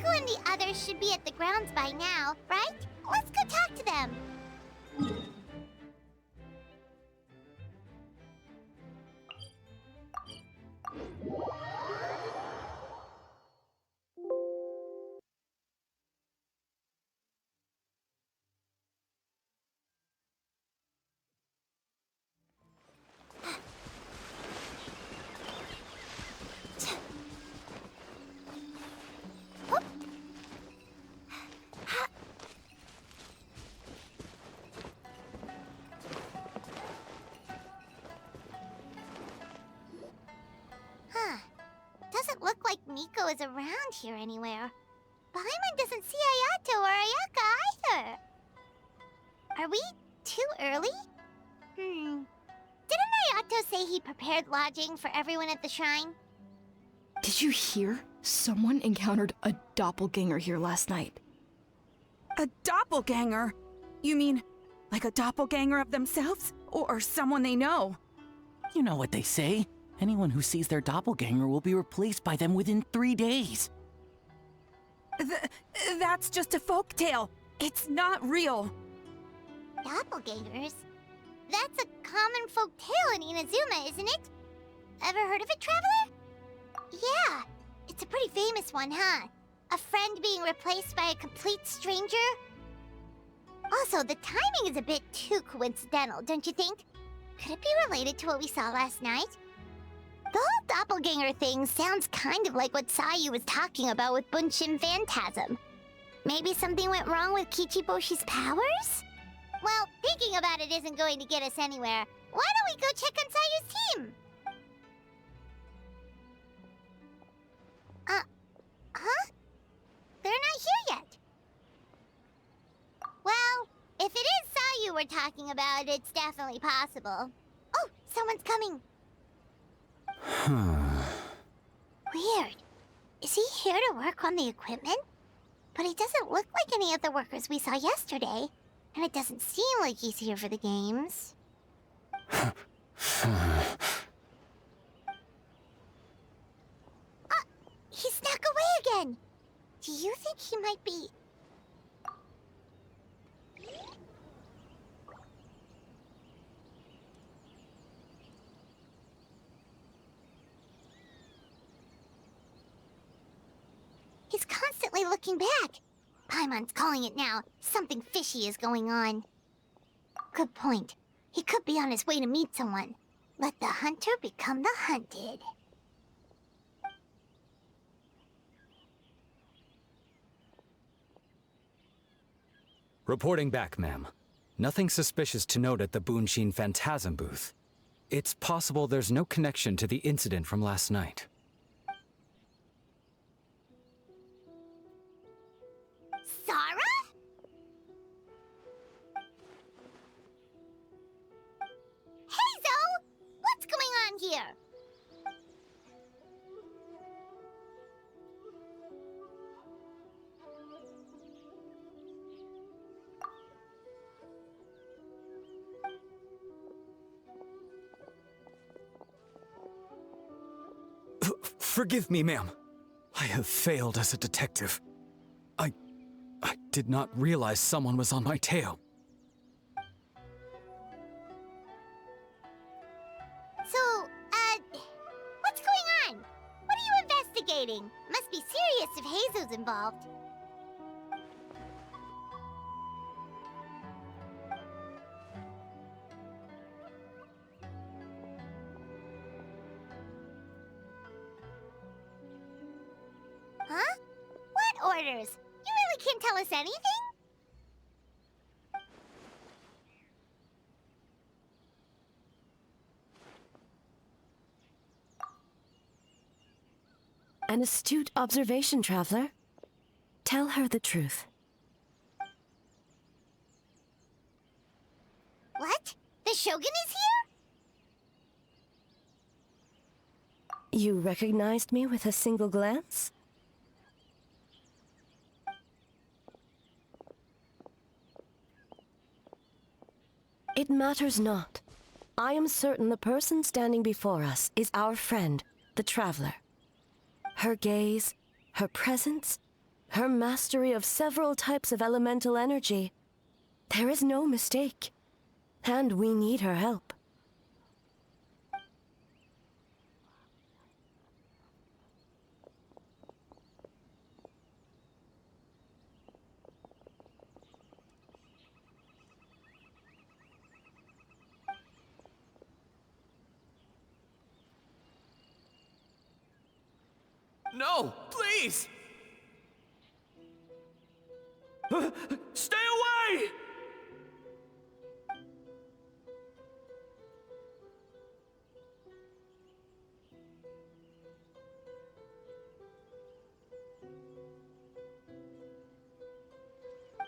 Miko and the others should be at the grounds by now, right? Let's go talk to them. Doesn't look like Miko is around here anywhere. Paimon doesn't see Ayato or Ayaka either. Are we too early? Didn't Ayato say he prepared lodging for everyone at the shrine? Did you hear? Someone encountered a doppelganger here last night. A doppelganger? You mean, like a doppelganger of themselves? Or someone they know? You know what they say. Anyone who sees their doppelganger will be replaced by them within 3 days. That's just a folktale. It's not real. Doppelgangers? That's a common folk tale in Inazuma, isn't it? Ever heard of it, Traveler? Yeah, it's a pretty famous one, huh? A friend being replaced by a complete stranger? Also, the timing is a bit too coincidental, don't you think? Could it be related to what we saw last night? The whole doppelganger thing sounds kind of like what Sayu was talking about with Bunshin Phantasm. Maybe something went wrong with Kichiboshi's powers? Well, thinking about it isn't going to get us anywhere. Why don't we go check on Sayu's team? Huh? They're not here yet. Well, if it is Sayu we're talking about, it's definitely possible. Oh, someone's coming. Weird. Is he here to work on the equipment? But he doesn't look like any of the workers we saw yesterday. And it doesn't seem like he's here for the games. He snuck away again! Do you think he might be... He's constantly looking back. Paimon's calling it now. Something fishy is going on. Good point. He could be on his way to meet someone. Let the hunter become the hunted. Reporting back, ma'am. Nothing suspicious to note at the Bunshin Phantasm booth. It's possible there's no connection to the incident from last night. Sarah? Hey, Zoe! What's going on here? Forgive me, ma'am. I have failed as a detective. I did not realize someone was on my tail. So, what's going on? What are you investigating? Must be serious if Heizo's involved. Huh? What orders? You really can't tell us anything? An astute observation, Traveler. Tell her the truth. What? The Shogun is here? You recognized me with a single glance? It matters not. I am certain the person standing before us is our friend, the Traveler. Her gaze, her presence, Her mastery of several types of elemental energy. There is no mistake. And we need her help. No, please! Stay away!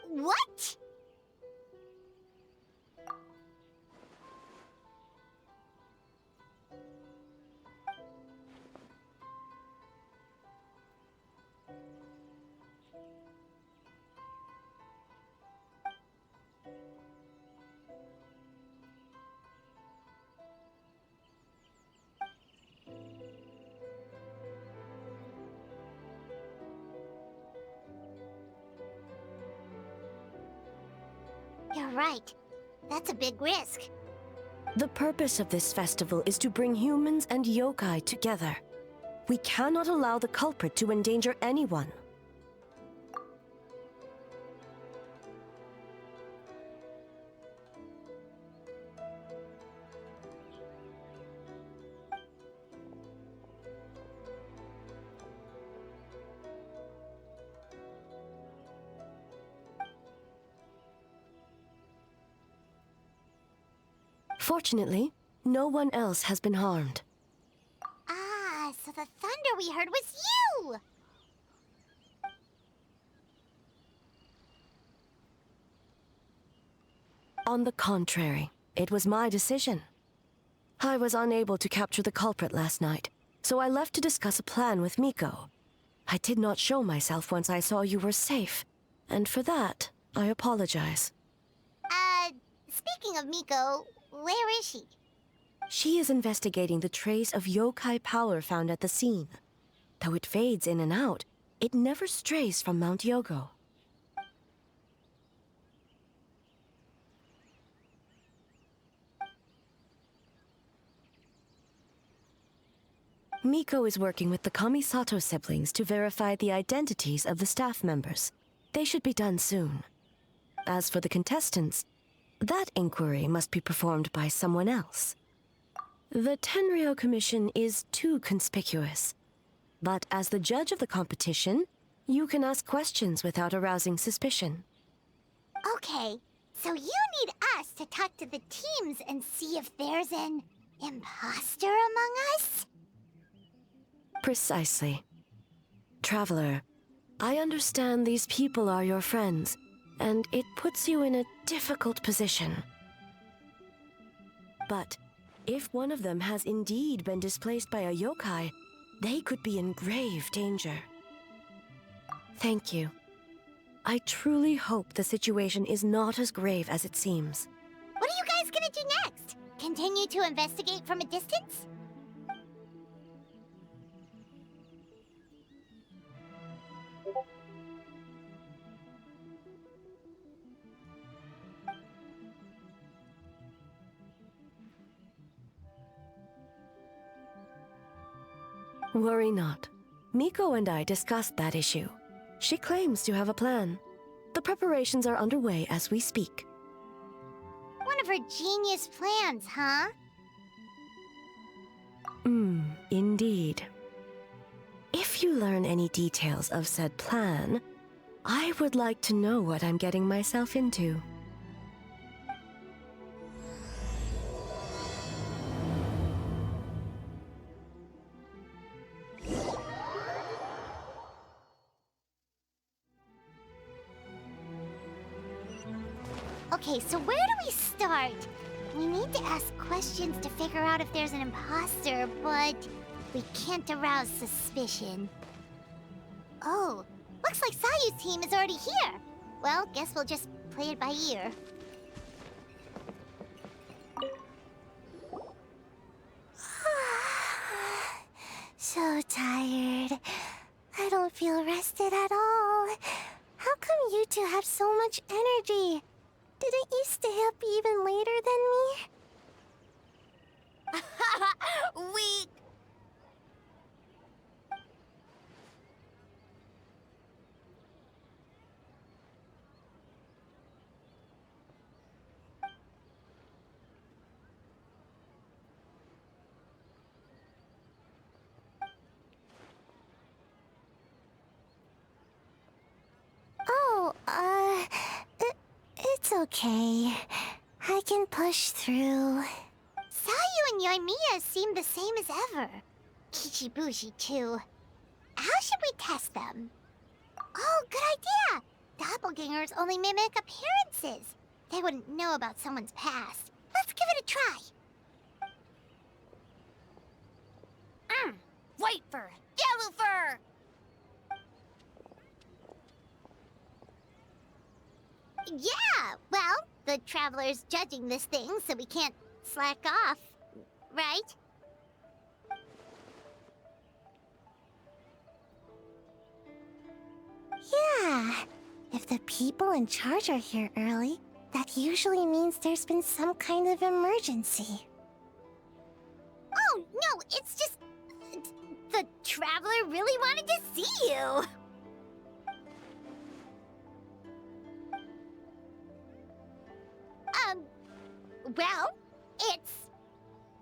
What? You're right. That's a big risk. The purpose of this festival is to bring humans and yokai together. We cannot allow the culprit to endanger anyone. Fortunately, no one else has been harmed. Ah, so the thunder we heard was you! On the contrary, it was my decision. I was unable to capture the culprit last night, so I left to discuss a plan with Miko. I did not show myself once I saw you were safe, and for that, I apologize. Speaking of Miko, where is she? She is investigating the trace of yokai power found at the scene. Though it fades in and out, it never strays from Mount Yogo. Miko is working with the Kamisato siblings to verify the identities of the staff members. They should be done soon. As for the contestants, that inquiry must be performed by someone else. The Tenryo Commission is too conspicuous. But as the judge of the competition, you can ask questions without arousing suspicion. Okay, so you need us to talk to the teams and see if there's an imposter among us? Precisely. Traveler, I understand these people are your friends, and it puts you in a difficult position. But if one of them has indeed been displaced by a yokai, they could be in grave danger. Thank you. I truly hope the situation is not as grave as it seems. What are you guys gonna do next? Continue to investigate from a distance? Worry not. Miko and I discussed that issue. She claims to have a plan. The preparations are underway as we speak. One of her genius plans, huh? Indeed. If you learn any details of said plan, I would like to know what I'm getting myself into. Okay, so where do we start? We need to ask questions to figure out if there's an imposter, but we can't arouse suspicion. Oh, looks like Sayu's team is already here. Well, guess we'll just play it by ear. So tired. I don't feel rested at all. much energy. Didn't you stay up even later than me? Weak. Oh, it's okay. I can push through. Sayu and Yoimiya seem the same as ever. Kichibushi, too. How should we test them? Oh, good idea! Doppelgangers only mimic appearances. They wouldn't know about someone's past. Let's give it a try. White fur! Yellow fur! Yeah, well, the Traveler's judging this thing, so we can't slack off, right? Yeah, if the people in charge are here early, that usually means there's been some kind of emergency. Oh, no, it's just... the Traveler really wanted to see you! Well, it's...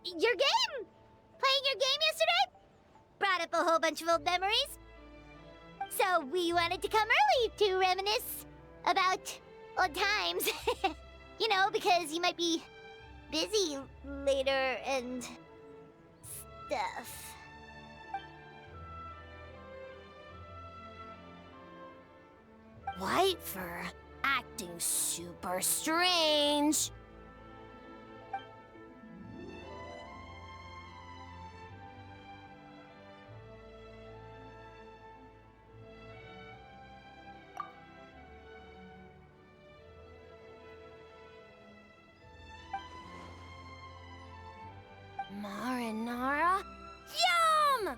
your game! Playing your game yesterday? Brought up a whole bunch of old memories. So we wanted to come early to reminisce about old times. You know, because you might be busy later and... stuff. White fur acting super strange. Marinara? Yum!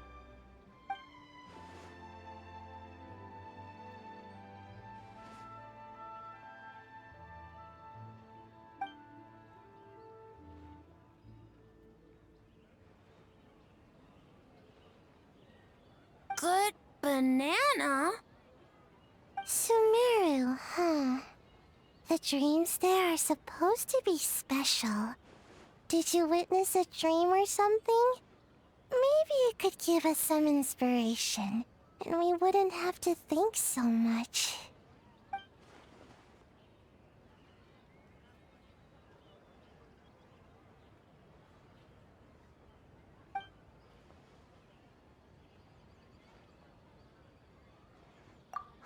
Good banana? Sumeru, huh? The dreams there are supposed to be special. Did you witness a dream or something? Maybe it could give us some inspiration, and we wouldn't have to think so much.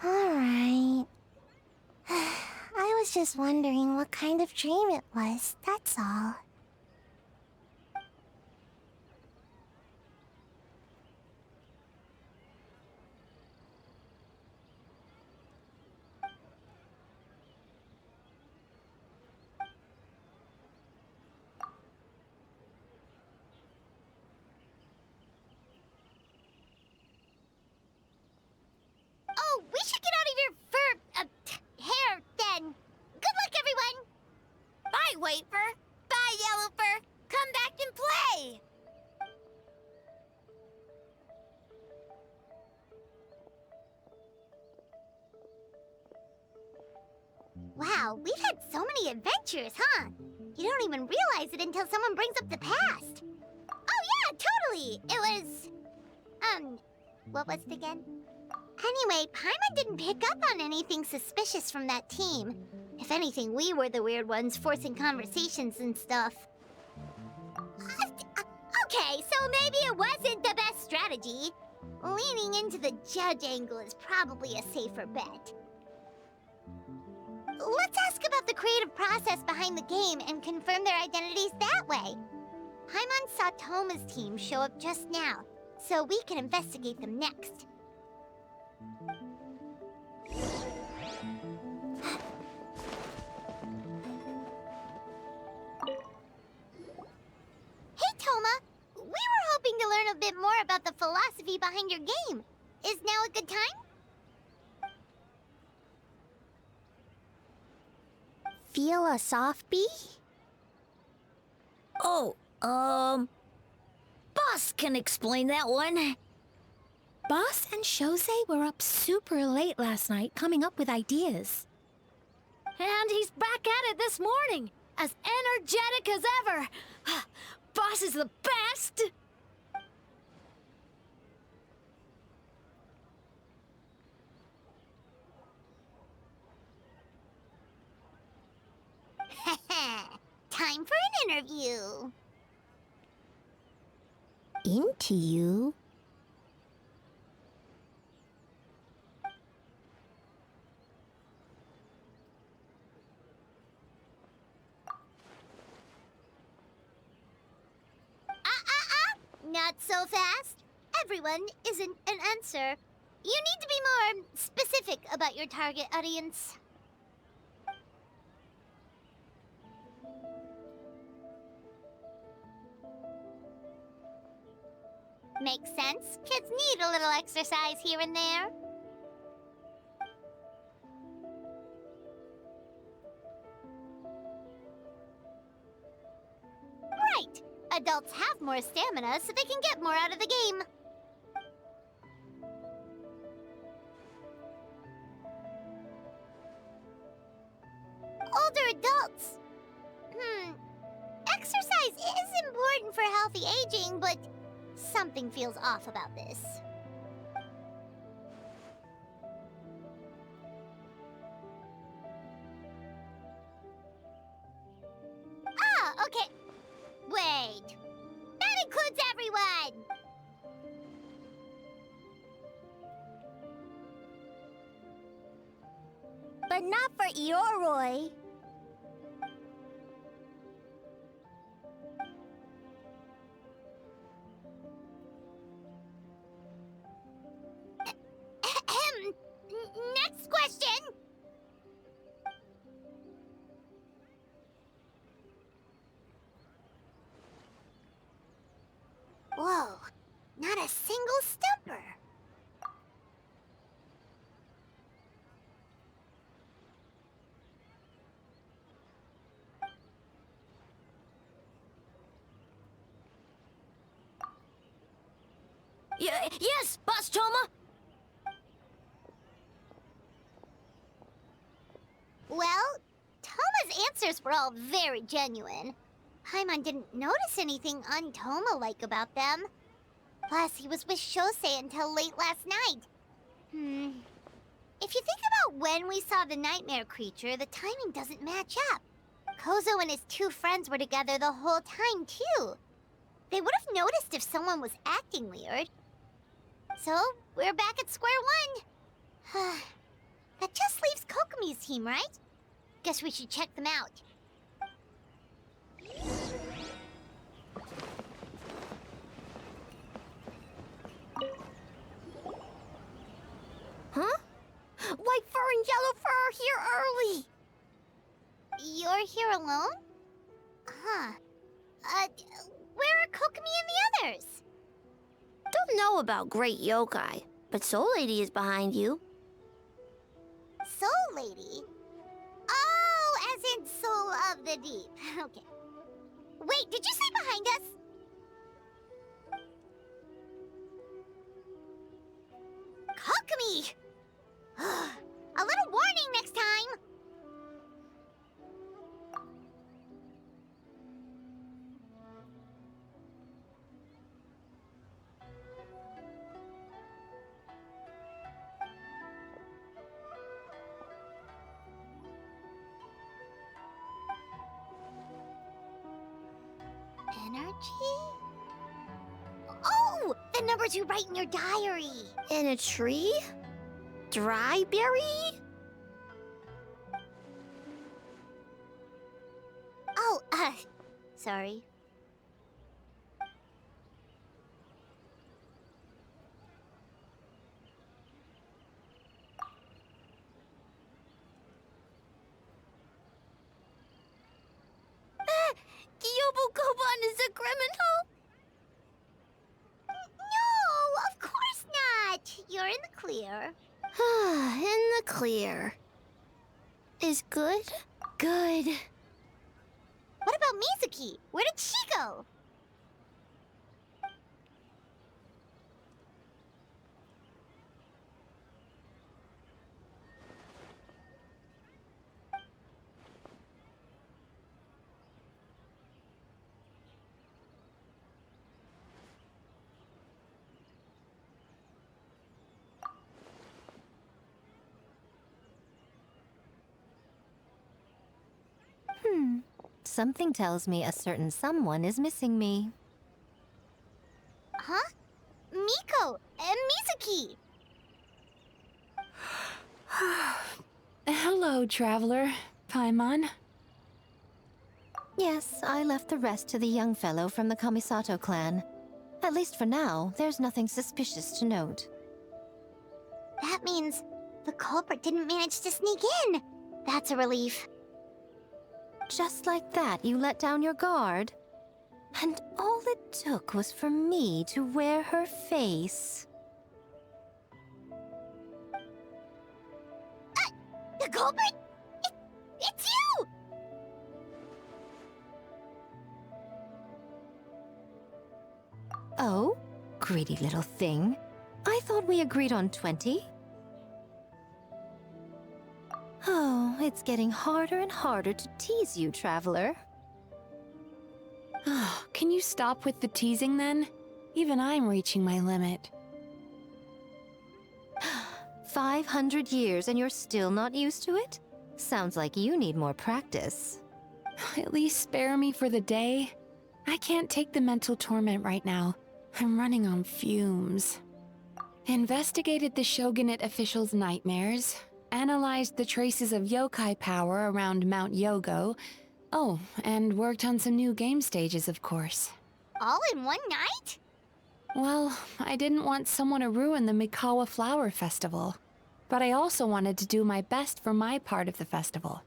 Alright. I was just wondering what kind of dream it was, that's all. Oh, we should get out of your hair, then. Good luck, everyone! Bye, White Fur. Bye, Yellow Fur. Come back and play! Wow, we've had so many adventures, huh? You don't even realize it until someone brings up the past. Oh yeah, totally! It was... what was it again? Anyway, Paimon didn't pick up on anything suspicious from that team. If anything, we were the weird ones forcing conversations and stuff. Okay, so maybe it wasn't the best strategy. Leaning into the judge angle is probably a safer bet. Let's ask about the creative process behind the game and confirm their identities that way. Paimon saw Toma's team show up just now, so we can investigate them next. Hey, Toma! We were hoping to learn a bit more about the philosophy behind your game. Is now a good time? feel a soft bee? Oh, Boss can explain that one. Boss and Shose were up super late last night coming up with ideas. And he's back at it this morning, as energetic as ever. Boss is the best! Time for an interview. Into you? Not so fast. Everyone isn't an answer. You need to be more specific about your target audience. Makes sense. Kids need a little exercise here and there. Right. Adults have more stamina, so they can get more out of the game. Older adults. Exercise is important for healthy aging, but something feels off about this. Ah, okay. Wait. That includes everyone! But not for Ioroi. Next question! Whoa, not a single stumper. Yes, Boss Toma! Well, Toma's answers were all very genuine. Paimon didn't notice anything un-Toma-like about them. Plus, he was with Shosei until late last night. If you think about when we saw the nightmare creature, the timing doesn't match up. Kozo and his two friends were together the whole time, too. They would have noticed if someone was acting weird. So, we're back at square one. That just leaves Kokomi's team, right? Guess we should check them out. Huh? White fur and yellow fur are here early! You're here alone? Huh. Where are Kokomi and the others? Don't know about Great Yokai, but Soul Lady is behind you. Soul Lady? Oh, as in Soul of the Deep. Okay. Wait, did you say behind us? Kokomi! A little warning next time! Energy? Oh! The numbers you write in your diary! In a tree? Dry berry? Oh, sorry. Gyobu-Koban is a criminal? No, of course not! You're in the clear. In the clear. Is good? Good. What about Mizuki? Where did she go? Something tells me a certain someone is missing me. Huh? Miko and Mizuki! Hello, traveler. Paimon. Yes, I left the rest to the young fellow from the Kamisato clan. At least for now, there's nothing suspicious to note. That means the culprit didn't manage to sneak in. That's a relief. Just like that, you let down your guard? And all it took was for me to wear her face. The culprit? It's you! Oh? Greedy little thing. I thought we agreed on 20. Oh, it's getting harder and harder to tease you, traveler. Oh, can you stop with the teasing then? Even I'm reaching my limit. 500 years and you're still not used to it? Sounds like you need more practice. At least spare me for the day. I can't take the mental torment right now. I'm running on fumes. Investigated the Shogunate officials' nightmares. Analyzed the traces of yokai power around Mount Yogo. Oh, and worked on some new game stages, of course. All in one night? Well, I didn't want someone to ruin the Mikawa Flower Festival. But I also wanted to do my best for my part of the festival.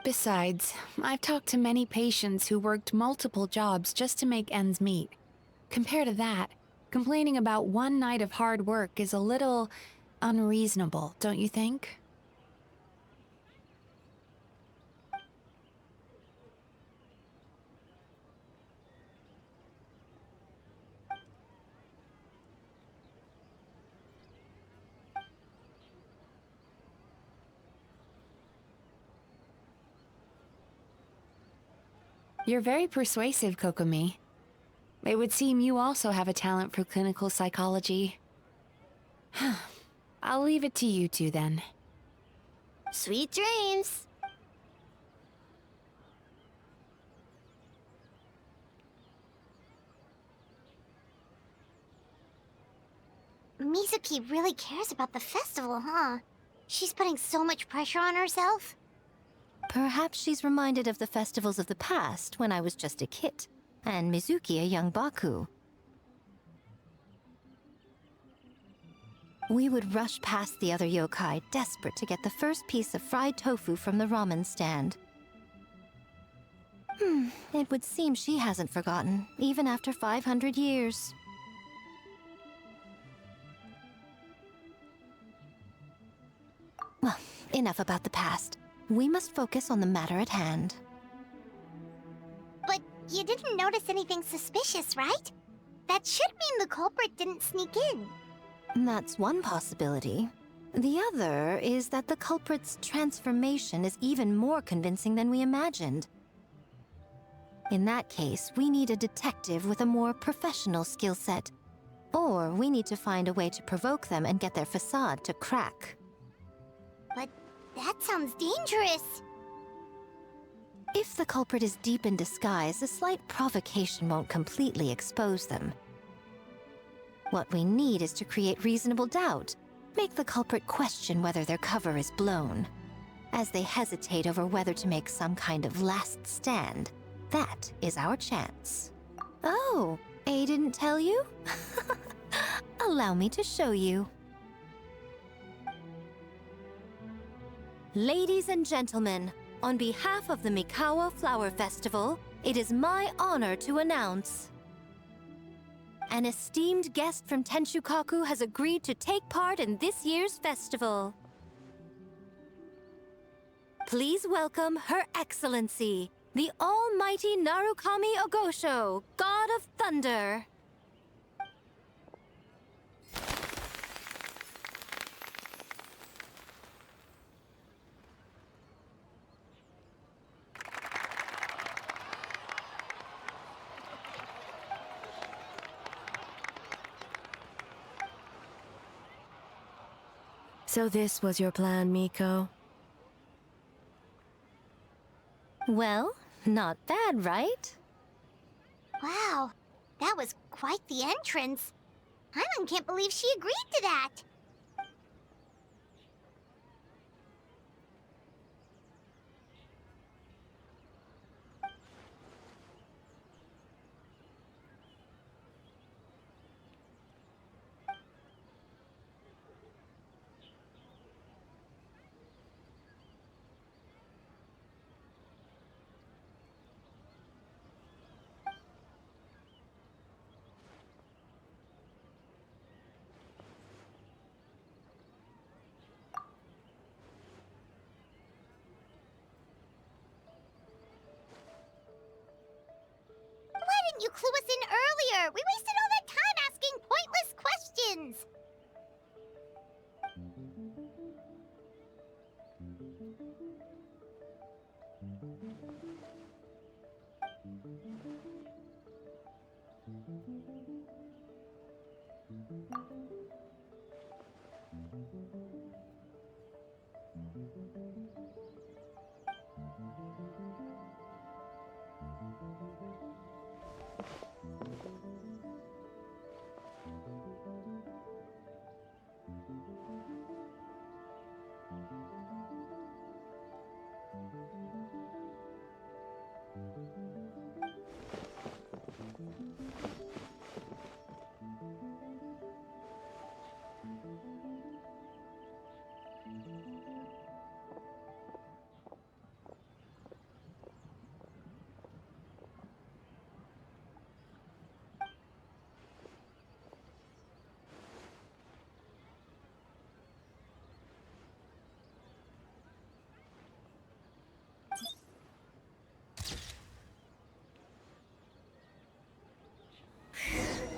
Besides, I've talked to many patients who worked multiple jobs just to make ends meet. Compared to that, complaining about one night of hard work is a little unreasonable, don't you think? You're very persuasive, Kokomi. It would seem you also have a talent for clinical psychology. I'll leave it to you two then. Sweet dreams! Mizuki really cares about the festival, huh? She's putting so much pressure on herself. Perhaps she's reminded of the festivals of the past when I was just a kid, and Mizuki a young Baku. We would rush past the other yokai, desperate to get the first piece of fried tofu from the ramen stand. It would seem she hasn't forgotten, even after 500 years. Well, enough about the past. We must focus on the matter at hand. But you didn't notice anything suspicious, right? That should mean the culprit didn't sneak in. That's one possibility. The other is that the culprit's transformation is even more convincing than we imagined. In that case, we need a detective with a more professional skill set. Or we need to find a way to provoke them and get their facade to crack. But that sounds dangerous. If the culprit is deep in disguise, a slight provocation won't completely expose them. What we need is to create reasonable doubt. Make the culprit question whether their cover is blown. As they hesitate over whether to make some kind of last stand, that is our chance. Oh, A didn't tell you? Allow me to show you. Ladies and gentlemen, on behalf of the Mikawa Flower Festival, it is my honor to announce an esteemed guest from Tenshukaku has agreed to take part in this year's festival. Please welcome Her Excellency, the Almighty Narukami Ogosho, God of Thunder. So this was your plan, Miko? Well, not bad, right? Wow, that was quite the entrance. Paimon can't believe she agreed to that. Why didn't you clue us in earlier? We wasted all that time asking pointless questions.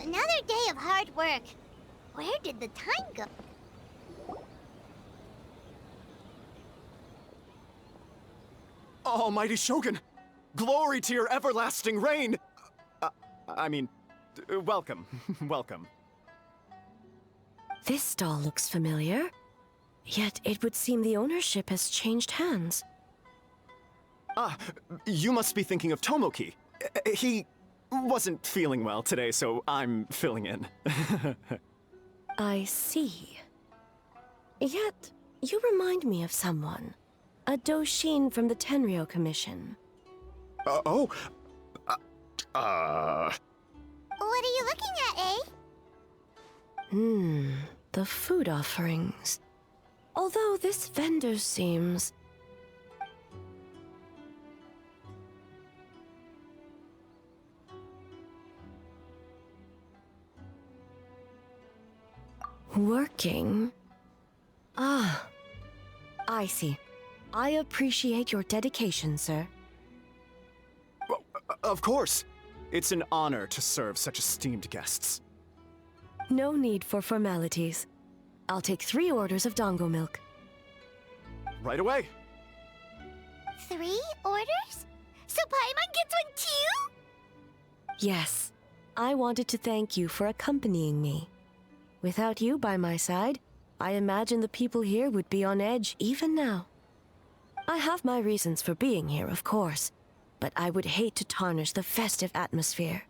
Another day of hard work. Where did the time go? Almighty Shogun! Glory to your everlasting reign! Welcome. Welcome. This stall looks familiar. Yet it would seem the ownership has changed hands. Ah, you must be thinking of Tomoki. He wasn't feeling well today, so I'm filling in. I see. Yet, you remind me of someone. A Doshin from the Tenryo Commission. What are you looking at, eh? The food offerings. Although this vendor seems... working? Ah, I see. I appreciate your dedication, sir. Of course. It's an honor to serve such esteemed guests. No need for formalities. I'll take 3 orders of dango milk. Right away. 3 orders? So Paimon gets one too? Yes. I wanted to thank you for accompanying me. Without you by my side, I imagine the people here would be on edge even now. I have my reasons for being here, of course, but I would hate to tarnish the festive atmosphere.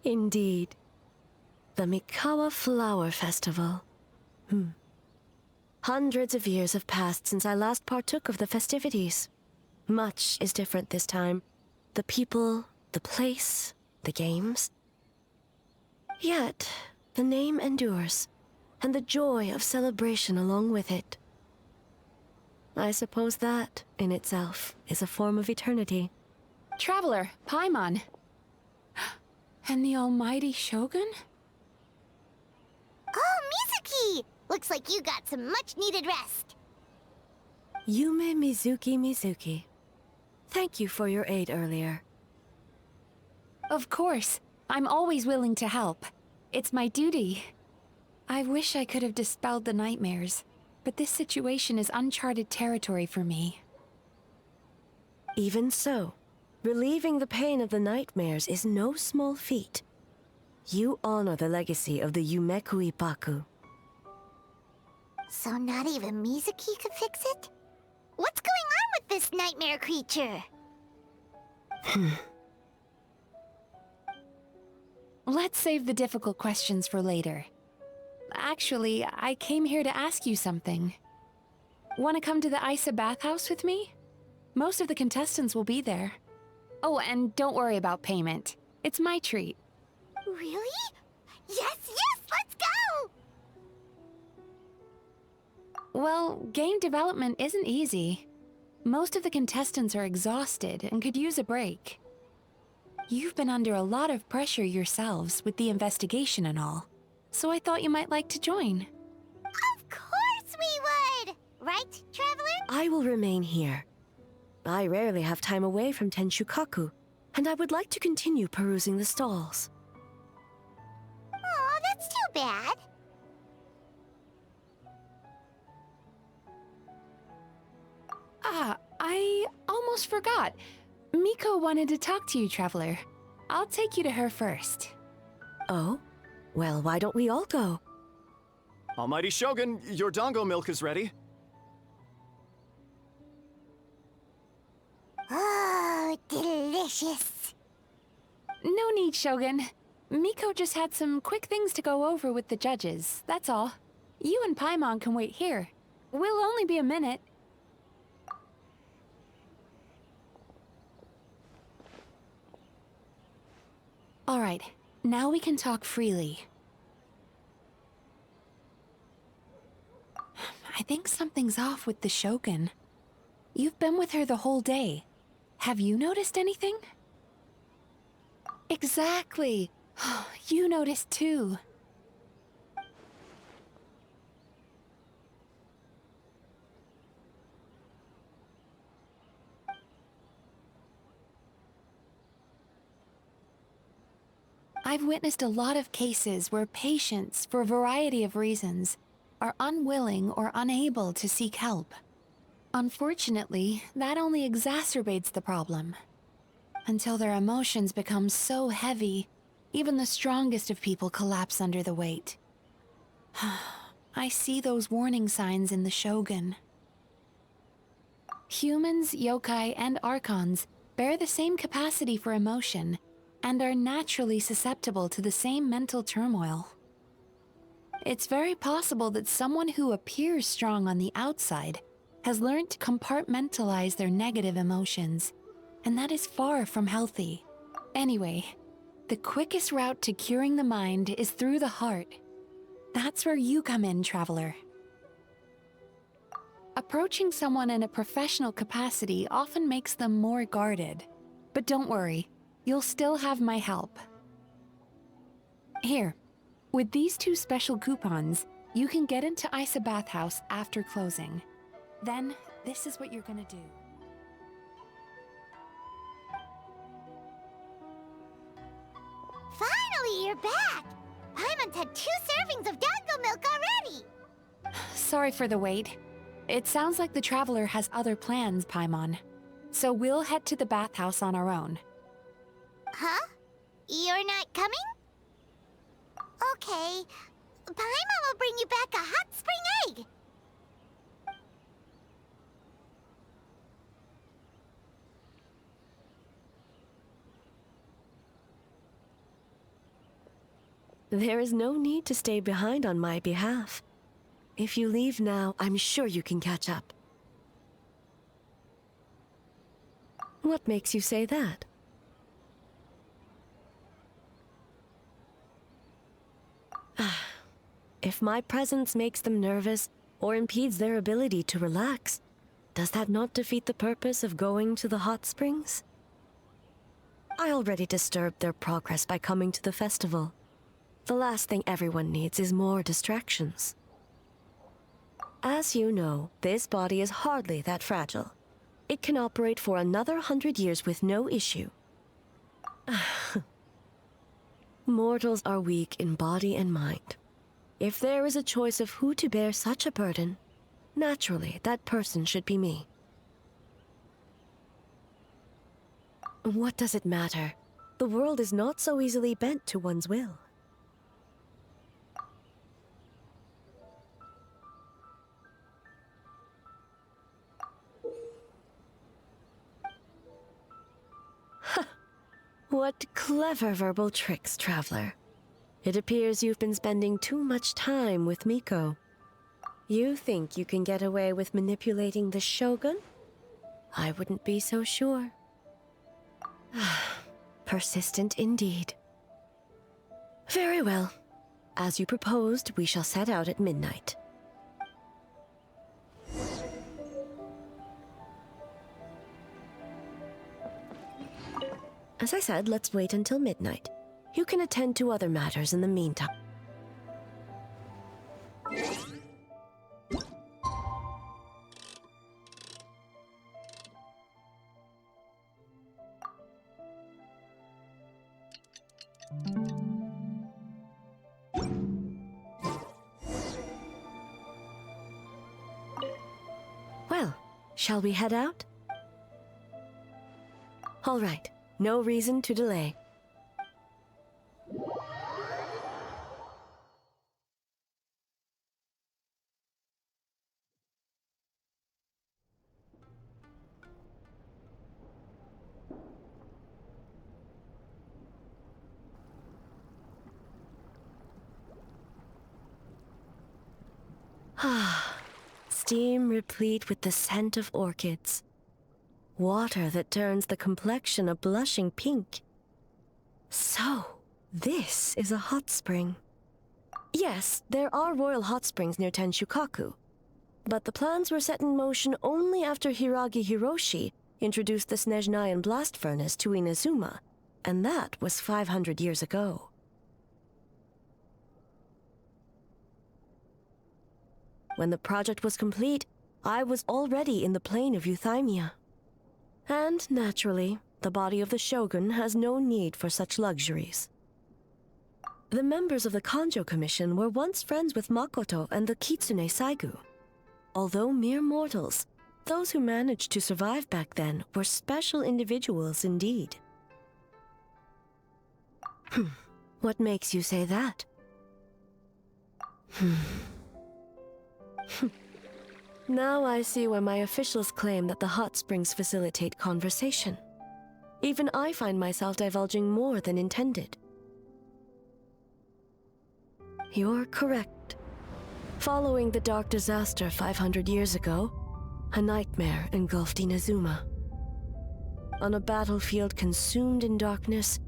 Indeed. The Mikawa Flower Festival. Hundreds of years have passed since I last partook of the festivities. Much is different this time. The people, the place, the games. Yet, the name endures, and the joy of celebration along with it. I suppose that, in itself, is a form of eternity. Traveler, Paimon. And the almighty Shogun? Oh, Mizuki! Looks like you got some much-needed rest. Yume Mizuki. Thank you for your aid earlier. Of course. I'm always willing to help. It's my duty. I wish I could have dispelled the nightmares, but this situation is uncharted territory for me. Even so, relieving the pain of the nightmares is no small feat. You honor the legacy of the Yumekui Baku. So not even Mizuki could fix it? What's going on with this nightmare creature? Let's save the difficult questions for later. Actually, I came here to ask you something. Want to come to the Isa bathhouse with me? Most of the contestants will be there. Oh, and don't worry about payment. It's my treat. Really? Yes, let's go! Well, game development isn't easy. Most of the contestants are exhausted and could use a break. You've been under a lot of pressure yourselves with the investigation and all, so I thought you might like to join. Of course we would! Right, Traveler? I will remain here. I rarely have time away from Tenshukaku, and I would like to continue perusing the stalls. Aw, that's too bad. Ah, I almost forgot. Miko wanted to talk to you, Traveler. I'll take you to her first. Oh? Well, why don't we all go? Almighty Shogun, your dango milk is ready. Oh, delicious. No need, Shogun. Miko just had some quick things to go over with the judges, that's all. You and Paimon can wait here. We'll only be a minute. All right, now we can talk freely. I think something's off with the Shogun. You've been with her the whole day. Have you noticed anything? Exactly. You noticed too. I've witnessed a lot of cases where patients, for a variety of reasons, are unwilling or unable to seek help. Unfortunately, that only exacerbates the problem. Until their emotions become so heavy, even the strongest of people collapse under the weight. I see those warning signs in the Shogun. Humans, yokai, and archons bear the same capacity for emotion, and are naturally susceptible to the same mental turmoil. It's very possible that someone who appears strong on the outside has learned to compartmentalize their negative emotions, and that is far from healthy. Anyway, the quickest route to curing the mind is through the heart. That's where you come in, Traveler. Approaching someone in a professional capacity often makes them more guarded. But don't worry, you'll still have my help. Here, with these 2 special coupons, you can get into Isa Bathhouse after closing. Then, this is what you're gonna do. Finally, you're back! Paimon's had 2 servings of dango milk already! Sorry for the wait. It sounds like the Traveler has other plans, Paimon. So we'll head to the bathhouse on our own. Huh? You're not coming? Okay. Paimon will bring you back a hot spring egg! There is no need to stay behind on my behalf. If you leave now, I'm sure you can catch up. What makes you say that? If my presence makes them nervous or impedes their ability to relax, does that not defeat the purpose of going to the hot springs? I already disturbed their progress by coming to the festival. The last thing everyone needs is more distractions. As you know, this body is hardly that fragile. It can operate for another 100 years with no issue. Mortals are weak in body and mind. If there is a choice of who to bear such a burden, naturally that person should be me. What does it matter? The world is not so easily bent to one's will. What clever verbal tricks, traveler. It appears you've been spending too much time with Miko. You think you can get away with manipulating the Shogun? I wouldn't be so sure. Persistent indeed. Very well. As you proposed, we shall set out at midnight. As I said, let's wait until midnight. You can attend to other matters in the meantime. Well, shall we head out? All right. No reason to delay. Steam replete with the scent of orchids. Water that turns the complexion a blushing pink. So, this is a hot spring. Yes, there are royal hot springs near Tenshukaku, but the plans were set in motion only after Hiragi Hiroshi introduced the Snezhnayan blast furnace to Inazuma, and that was 500 years ago. When the project was complete, I was already in the plain of Euthymia. And, naturally, the body of the Shogun has no need for such luxuries. The members of the Kanjo Commission were once friends with Makoto and the Kitsune Saigu. Although mere mortals, those who managed to survive back then were special individuals indeed. What makes you say that? Now I see why my officials claim that the hot springs facilitate conversation. Even I find myself divulging more than intended. You're correct. Following the dark disaster 500 years ago, a nightmare engulfed Inazuma. On a battlefield consumed in darkness,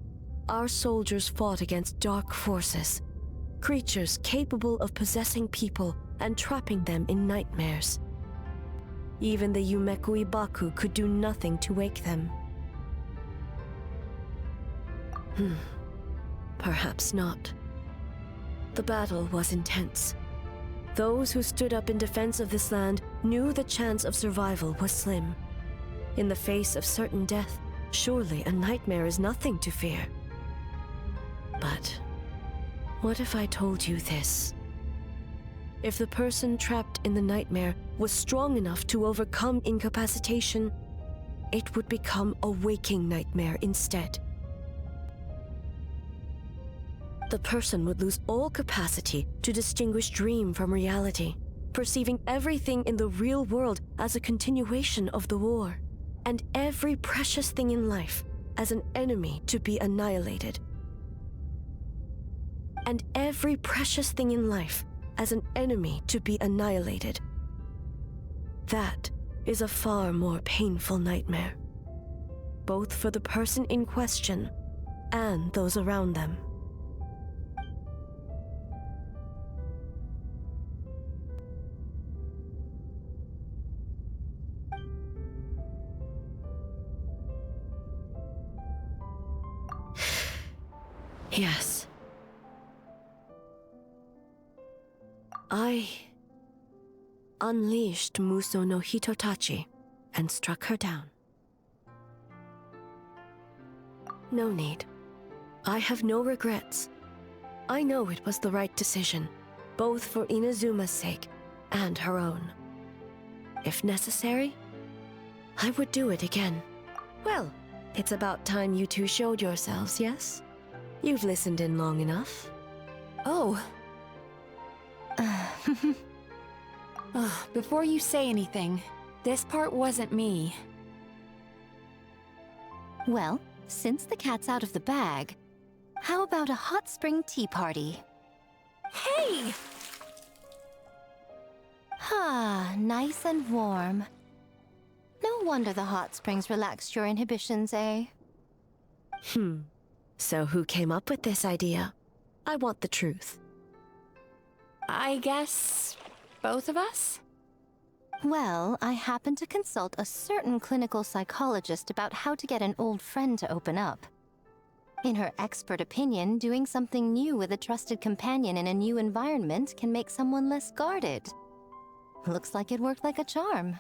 our soldiers fought against dark forces, creatures capable of possessing people and trapping them in nightmares. Even the Yumeku Ibaku could do nothing to wake them. Perhaps not. The battle was intense. Those who stood up in defense of this land knew the chance of survival was slim. In the face of certain death, surely a nightmare is nothing to fear. But what if I told you this? If the person trapped in the nightmare was strong enough to overcome incapacitation, it would become a waking nightmare instead. The person would lose all capacity to distinguish dream from reality, perceiving everything in the real world as a continuation of the war, and every precious thing in life as an enemy to be annihilated. And every precious thing in life as an enemy to be annihilated. That is a far more painful nightmare, both for the person in question and those around them. Yes. unleashed Muso no Hitotachi and struck her down. No need. I have no regrets. I know it was the right decision, both for Inazuma's sake and her own. If necessary, I would do it again. Well, it's about time you two showed yourselves, yes? You've listened in long enough. Oh. Before you say anything, this part wasn't me. Well, since the cat's out of the bag, how about a hot spring tea party? Hey! Ah, nice and warm. No wonder the hot springs relaxed your inhibitions, eh? So who came up with this idea? I want the truth. I guess both of us? Well, I happened to consult a certain clinical psychologist about how to get an old friend to open up. In her expert opinion, doing something new with a trusted companion in a new environment can make someone less guarded. Looks like it worked like a charm.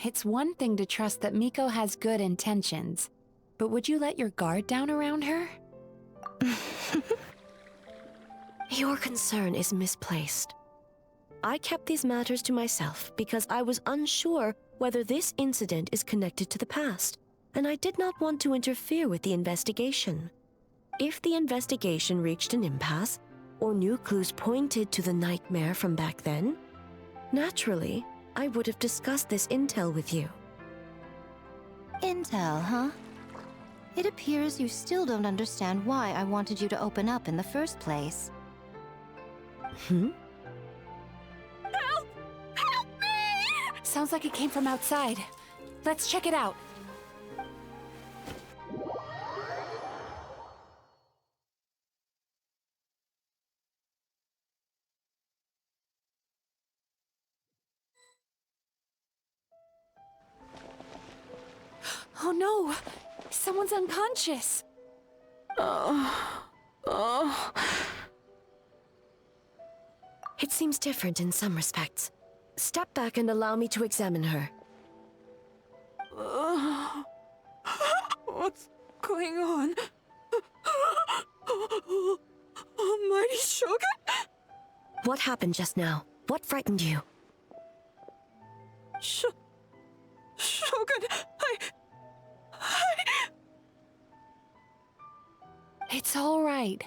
It's one thing to trust that Miko has good intentions, but would you let your guard down around her? Your concern is misplaced. I kept these matters to myself because I was unsure whether this incident is connected to the past, and I did not want to interfere with the investigation. If the investigation reached an impasse, or new clues pointed to the nightmare from back then, naturally, I would have discussed this intel with you. Intel, huh? It appears you still don't understand why I wanted you to open up in the first place. Hmm? Help! Help me! Sounds like it came from outside. Let's check it out. Oh no! Someone's unconscious! It seems different in some respects. Step back and allow me to examine her. What's going on? Almighty Shogun? What happened just now? What frightened you? Shogun, It's all right.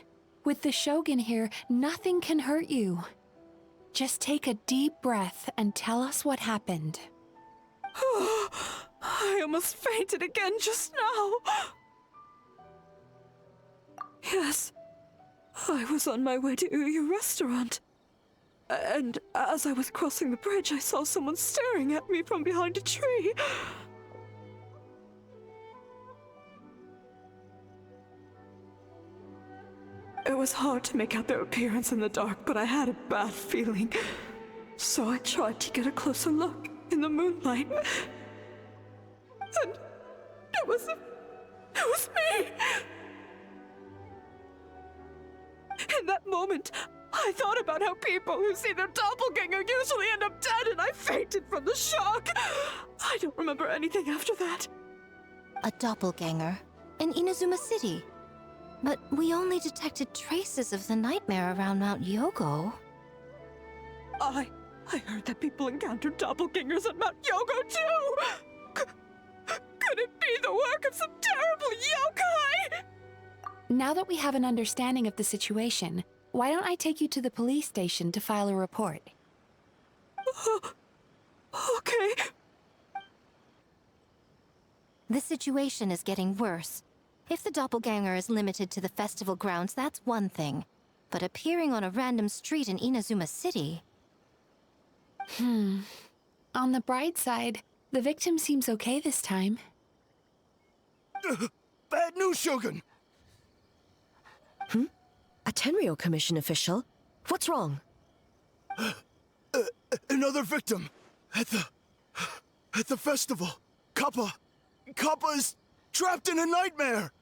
With the Shogun here, nothing can hurt you. Just take a deep breath and tell us what happened. I almost fainted again just now. Yes, I was on my way to Uyu restaurant. And as I was crossing the bridge, I saw someone staring at me from behind a tree. It was hard to make out their appearance in the dark, but I had a bad feeling. So I tried to get a closer look in the moonlight. And it was me! In that moment, I thought about how people who see their doppelganger usually end up dead, and I fainted from the shock. I don't remember anything after that. A doppelganger in Inazuma City. But we only detected traces of the nightmare around Mount Yogo. I heard that people encountered doppelgangers at Mount Yogo too! Could it be the work of some terrible yokai? Now that we have an understanding of the situation, why don't I take you to the police station to file a report? Okay. The situation is getting worse. If the doppelganger is limited to the festival grounds, that's one thing. But appearing on a random street in Inazuma City... On the bright side, the victim seems okay this time. Bad news, Shogun! A Tenryo Commission official? What's wrong? Another victim! At the festival! Kappa is trapped in a nightmare!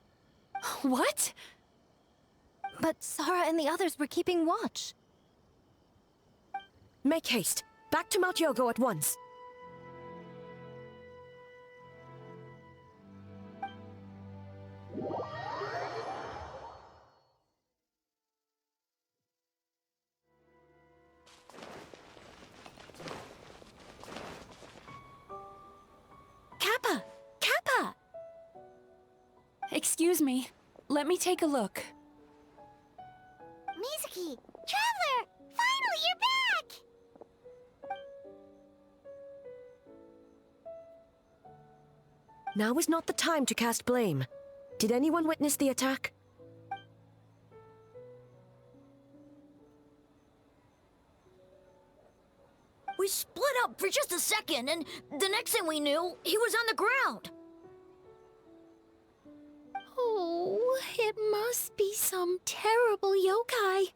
What? But Sara and the others were keeping watch. Make haste. Back to Mount Yogo at once. Kappa! Kappa! Excuse me. Let me take a look. Mizuki! Traveler! Finally, you're back! Now is not the time to cast blame. Did anyone witness the attack? We split up for just a second, and the next thing we knew, he was on the ground. Oh, it must be some terrible yokai.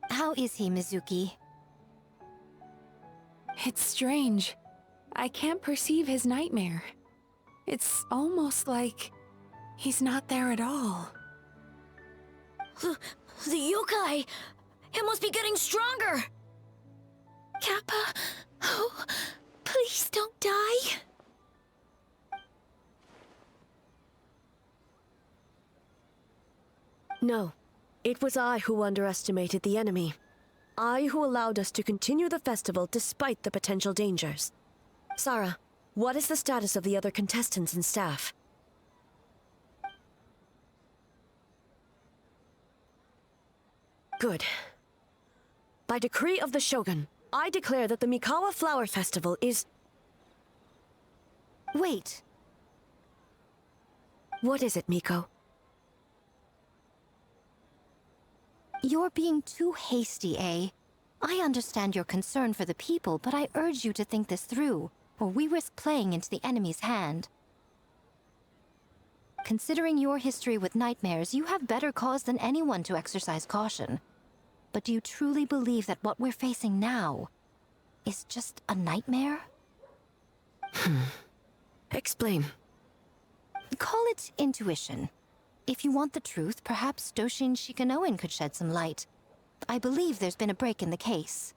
How is he, Mizuki? It's strange. I can't perceive his nightmare. It's almost like he's not there at all. The yokai! It must be getting stronger! Kappa, oh, please don't die. No. It was I who underestimated the enemy. I who allowed us to continue the festival despite the potential dangers. Sarah, what is the status of the other contestants and staff? Good. By decree of the Shogun, I declare that the Mikawa Flower Festival is... Wait. What is it, Miko? You're being too hasty, eh? I understand your concern for the people, but I urge you to think this through, or we risk playing into the enemy's hand. Considering your history with nightmares, you have better cause than anyone to exercise caution. But do you truly believe that what we're facing now is just a nightmare? Explain. Call it intuition. If you want the truth, perhaps Doshin Shikanoin could shed some light. I believe there's been a break in the case.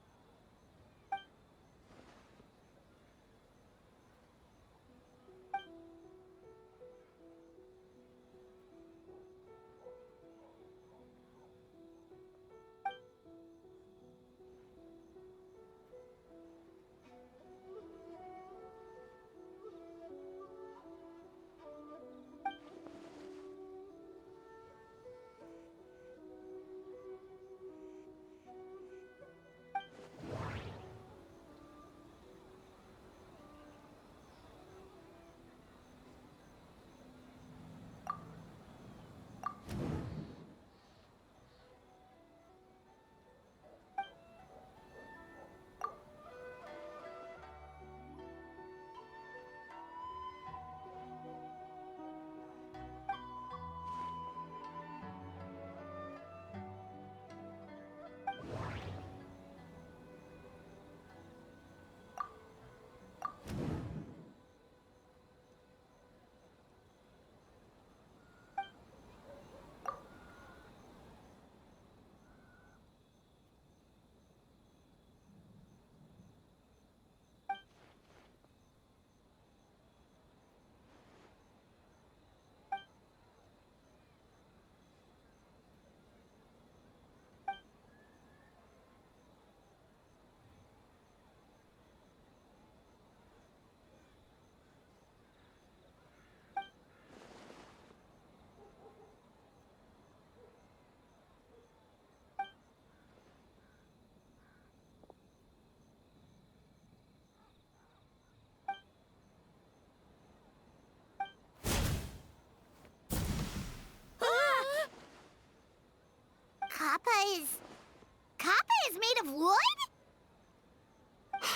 Kappa is made of wood?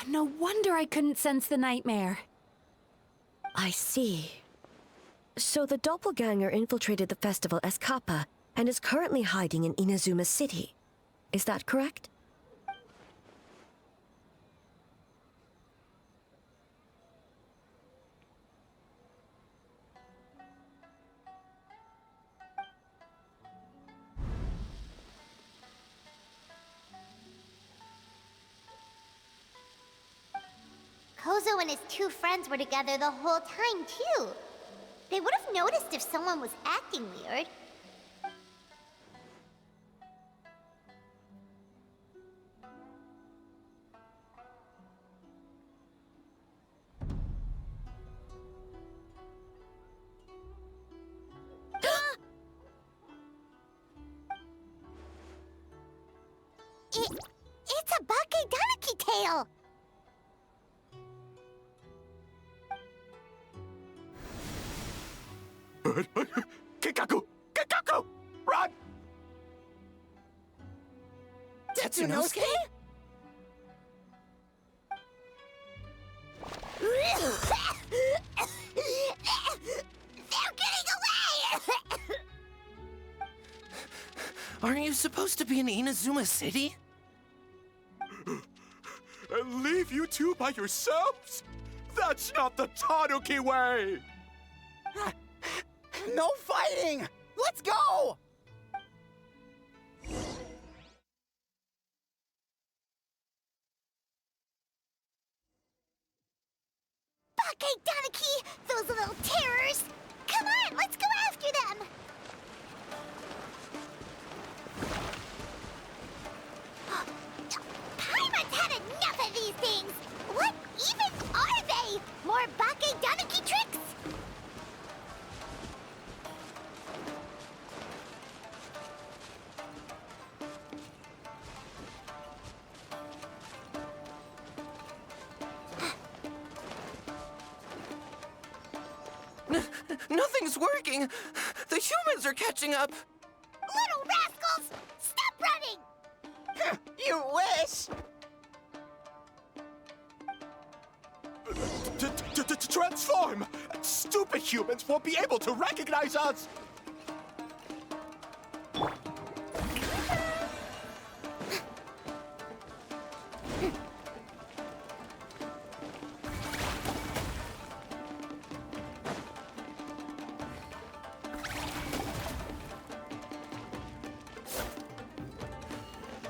No wonder I couldn't sense the nightmare. I see. So the doppelganger infiltrated the festival as Kappa and is currently hiding in Inazuma City. Is that correct? Kozo and his two friends were together the whole time, too. They would have noticed if someone was acting weird. It's a bake-danuki tail! Kikaku! Kikaku! Run! Tetsunosuke? They're getting away! Aren't you supposed to be in Inazuma City? And leave you two by yourselves? That's not the Tanuki way! No fighting! Let's go! Bake-danuki! Those little terrors! Come on, let's go after them! Paimon's had enough of these things! What even are they? More bake-danuki tricks? Nothing's working! The humans are catching up! Little rascals! Stop running! You wish! Transform! Stupid humans won't be able to recognize us!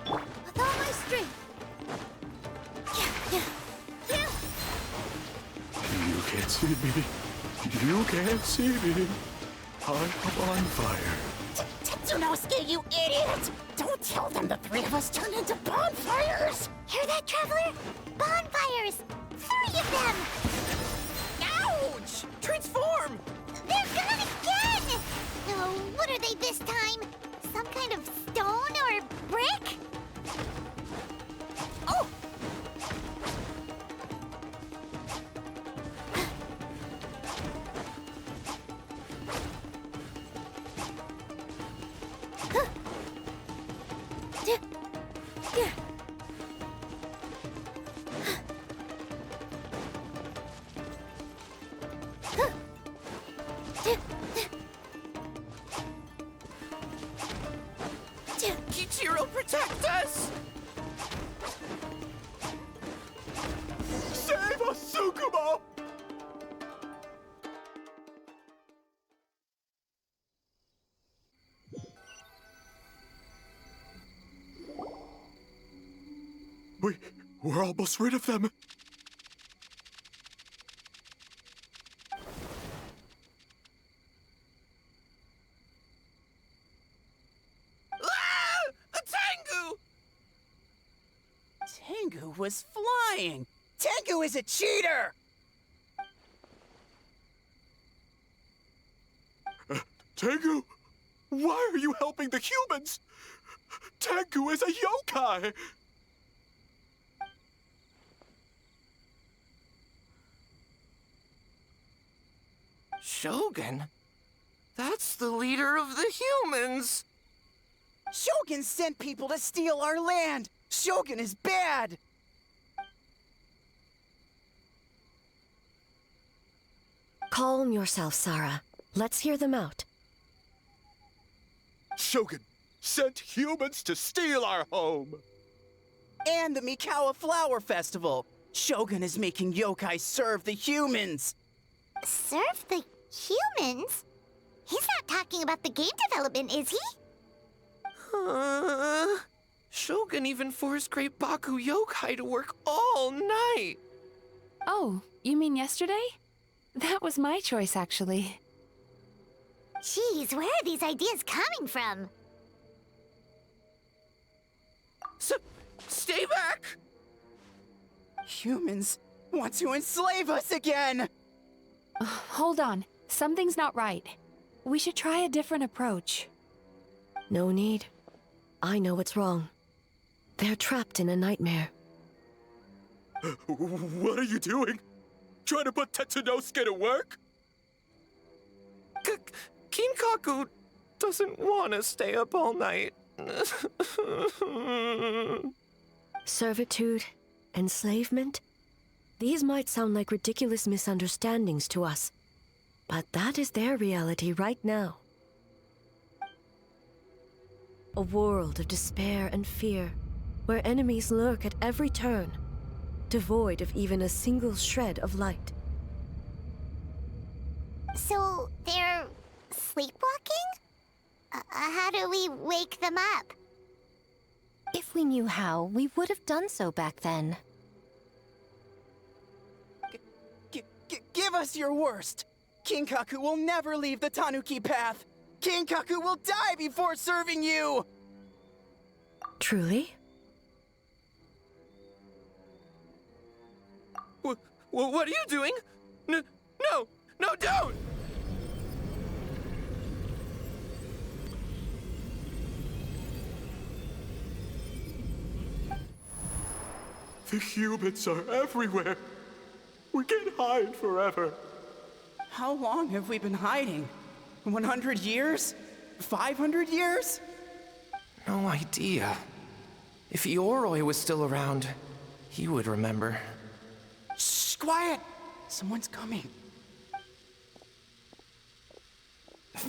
With all my strength! You can't see me. You can't see me. I'm on fire. Tetsunosuke, you idiot! Don't tell them the three of us turned into bonfires! Hear that, Traveler? Bonfires! 3 of them! Ouch! Transform! They're gone again! Oh, what are they this time? Some kind of stone or brick? Oh! Kichiro, protect us! Save us, Tsukumo! We're almost rid of them. Tengu was flying! Tengu is a cheater! Tengu, why are you helping the humans? Tengu is a yokai! Shogun? That's the leader of the humans! Shogun sent people to steal our land! Shogun is bad! Calm yourself, Sarah. Let's hear them out. Shogun sent humans to steal our home. And the Mikawa Flower Festival. Shogun is making yokai serve the humans. Serve the humans? He's not talking about the game development, is he? Shogun even forced Great Baku Yokai to work all night. Oh, you mean yesterday? That was my choice, actually. Jeez, where are these ideas coming from? Stay back! Humans want to enslave us again! Hold on. Something's not right. We should try a different approach. No need. I know what's wrong. They're trapped in a nightmare. What are you doing? Trying to put Tetsunosuke to work? Kinkaku doesn't want to stay up all night. Servitude, enslavement? These might sound like ridiculous misunderstandings to us, but that is their reality right now. A world of despair and fear, where enemies lurk at every turn, devoid of even a single shred of light. So, they're sleepwalking? How do we wake them up? If we knew how, we would have done so back then. Give us your worst! Kinkaku will never leave the Tanuki path! Kinkaku will die before serving you! Truly? What are you doing? No, don't! The humans are everywhere. We can't hide forever. How long have we been hiding? 100 years? 500 years? No idea. If Ioroi was still around, he would remember. Shh, quiet! Someone's coming.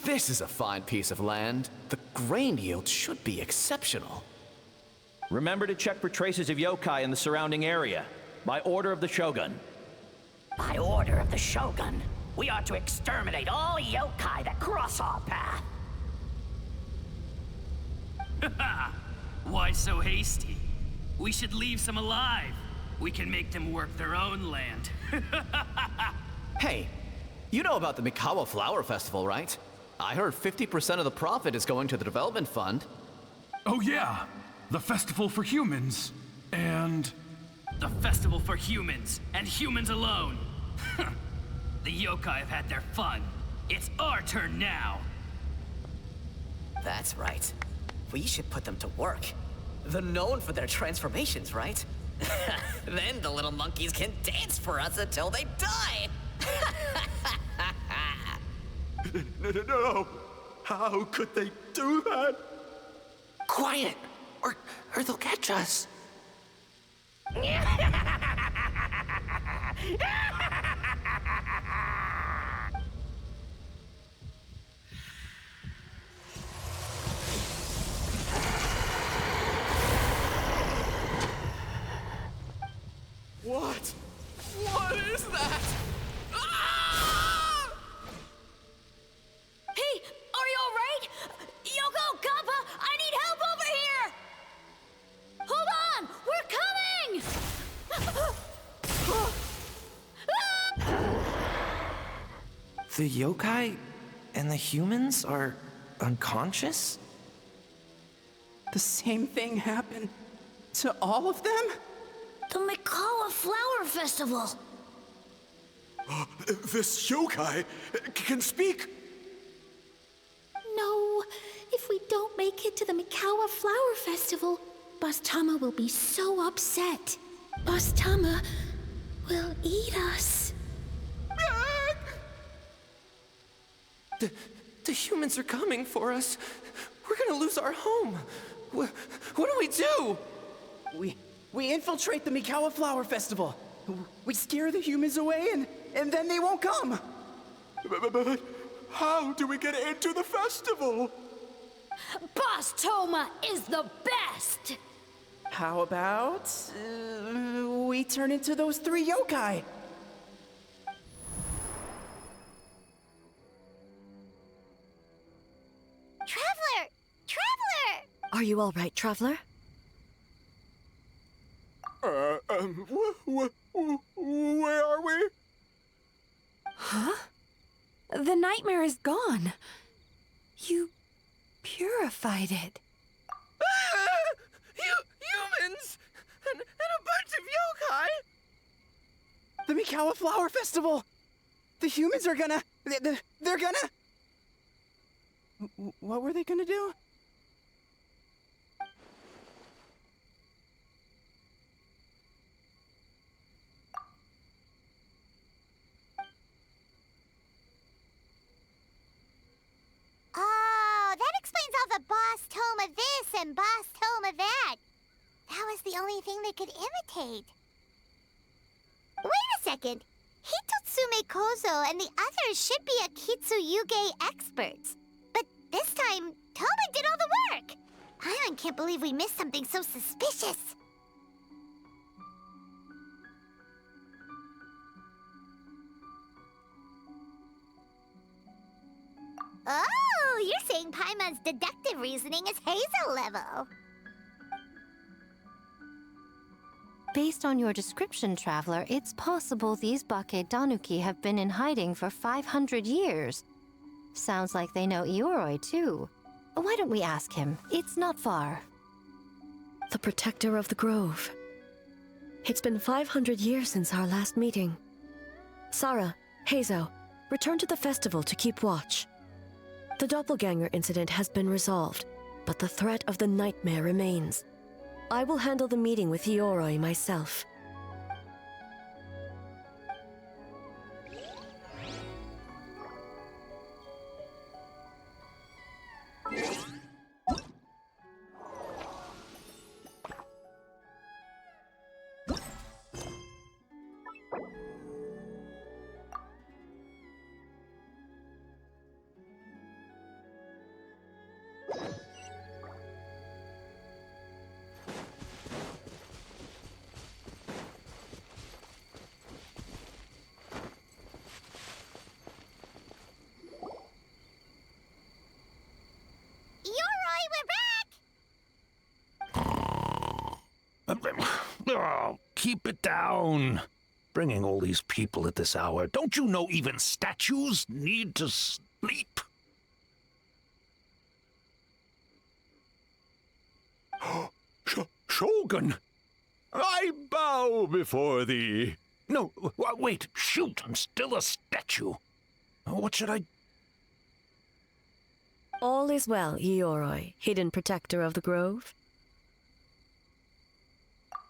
This is a fine piece of land. The grain yield should be exceptional. Remember to check for traces of yokai in the surrounding area, by order of the Shogun. By order of the Shogun, we are to exterminate all yokai that cross our path. Why so hasty? We should leave some alive. We can make them work their own land. Hey, you know about the Mikawa Flower Festival, right? I heard 50% of the profit is going to the development fund. Oh yeah, the festival for humans, and... The festival for humans, and humans alone. The yokai have had their fun. It's our turn now. That's right. We should put them to work. They're known for their transformations, right? Then the little monkeys can dance for us until they die! No! How could they do that? Quiet, or they'll catch us. What? What is that? Ah! Hey, are you alright? Yoko, Kappa, I need help over here! Hold on, we're coming! The yokai and the humans are unconscious? The same thing happened to all of them? The Mikawa Flower Festival! This yokai can speak! No, if we don't make it to the Mikawa Flower Festival, Boss Tama will be so upset. Boss Tama will eat us. The humans are coming for us. We're gonna lose our home. What do we do? We infiltrate the Mikawa Flower Festival. We scare the humans away and then they won't come. How do we get into the festival? Boss Toma is the best! How about we turn into those 3 yokai? Traveler! Traveler! Are you all right, Traveler? Where are we? Huh? The nightmare is gone. You purified it. Humans! And a bunch of yokai! The Mikawa Flower Festival! The humans are gonna... They're gonna... What were they gonna do? Oh, that explains all the Boss Toma this and Boss Toma that. That was the only thing they could imitate. Wait a second. Hitotsume Kozo and the others should be Akitsuyuge experts. But this time, Toma did all the work. I can't believe we missed something so suspicious. Oh, you're saying Paimon's deductive reasoning is Hazel level. Based on your description, Traveler, it's possible these bake-danuki have been in hiding for 500 years. Sounds like they know Ioroi, too. Why don't we ask him? It's not far. The protector of the grove. It's been 500 years since our last meeting. Sarah, Hazel, return to the festival to keep watch. The doppelganger incident has been resolved, but the threat of the nightmare remains. I will handle the meeting with Ioroi myself. Oh, keep it down. Bringing all these people at this hour. Don't you know even statues need to sleep? Shogun! I bow before thee. No, wait, shoot, I'm still a statue. What should I... All is well, Ioroi, hidden protector of the grove.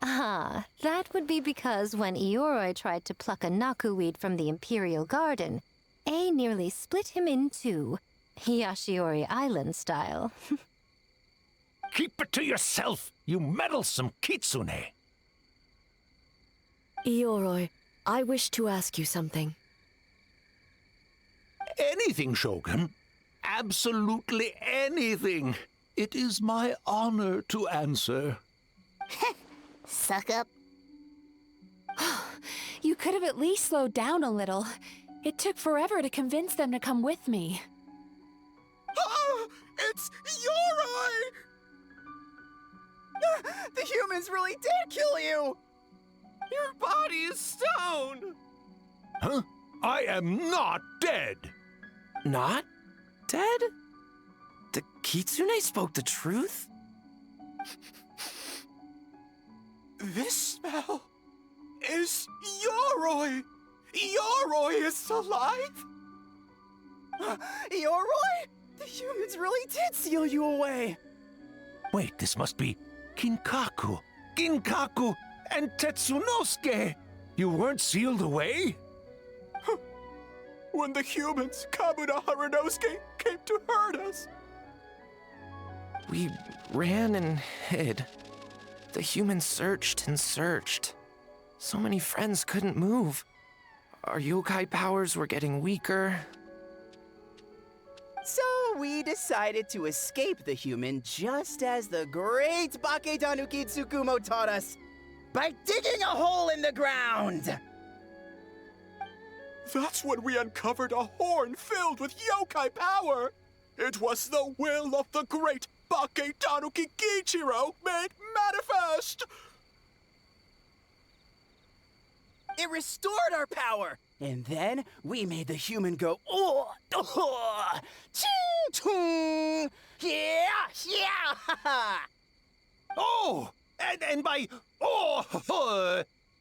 Ah, that would be because when Ioroi tried to pluck a nakuweed from the Imperial Garden, A nearly split him in two, Yashiori Island style. Keep it to yourself, you meddlesome kitsune. Ioroi, I wish to ask you something. Anything, Shogun. Absolutely anything. It is my honor to answer. Suck up. You could have at least slowed down a little. It took forever to convince them to come with me. Oh, it's Ioroi! The humans really did kill you! Your body is stone! Huh? I am not dead! Not dead? The kitsune spoke the truth? This smell is Ioroi! Ioroi is alive! Ioroi? The humans really did seal you away! Wait, this must be Kinkaku, Ginkaku, and Tetsunosuke! You weren't sealed away? When the humans, Kabuna Harunosuke, came to hurt us. We ran and hid. The humans searched and searched. So many friends couldn't move. Our yokai powers were getting weaker. So we decided to escape the human just as the great bake-danuki Tsukumo taught us, by digging a hole in the ground! That's when we uncovered a horn filled with yokai power! It was the will of the great bake-danuki Gichiro made manifest! It restored our power! And then we made the human go, oh, oh, ching, chung, yeah, yeah, Oh, and by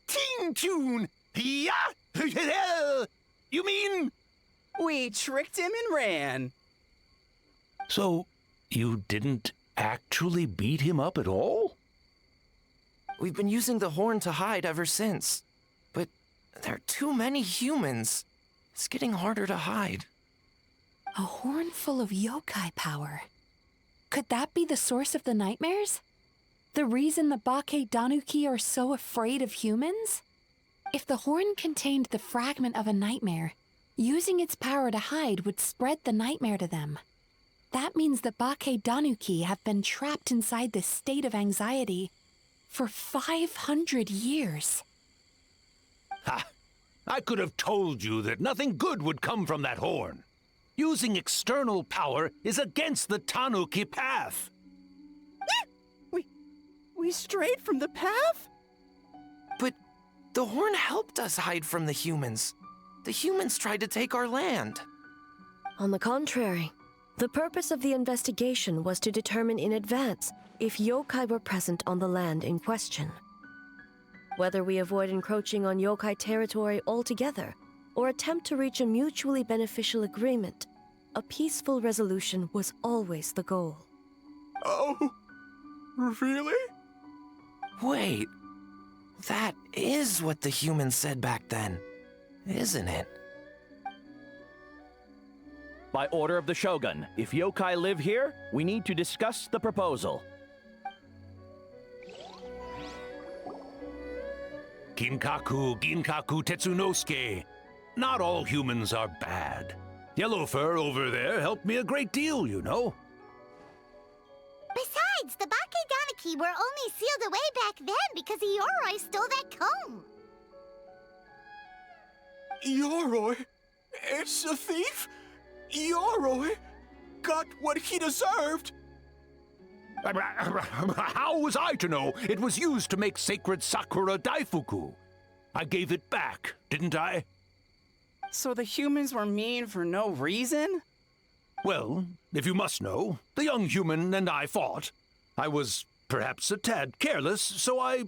ting tune, yeah, you mean? We tricked him and ran. So, you didn't actually beat him up at all? We've been using the horn to hide ever since. But there are too many humans. It's getting harder to hide. A horn full of yokai power. Could that be the source of the nightmares? The reason the bake-danuki are so afraid of humans? If the horn contained the fragment of a nightmare, using its power to hide would spread the nightmare to them. That means the bake-danuki have been trapped inside this state of anxiety for 500 years. Ha! I could have told you that nothing good would come from that horn. Using external power is against the Tanuki path. We strayed from the path? But the horn helped us hide from the humans. The humans tried to take our land. On the contrary, the purpose of the investigation was to determine in advance if yokai were present on the land in question. Whether we avoid encroaching on yokai territory altogether or attempt to reach a mutually beneficial agreement, a peaceful resolution was always the goal. Oh, really? Wait, that is what the humans said back then, isn't it? By order of the Shogun, if yokai live here, we need to discuss the proposal. Ginkaku Tetsunosuke. Not all humans are bad. Yellowfur over there helped me a great deal, you know. Besides, the bake-danuki were only sealed away back then because Yoroi stole that comb. Yoroi? It's a thief? Yoroi got what he deserved. How was I to know it was used to make sacred Sakura Daifuku? I gave it back, didn't I? So the humans were mean for no reason? Well, if you must know, the young human and I fought. I was perhaps a tad careless, so I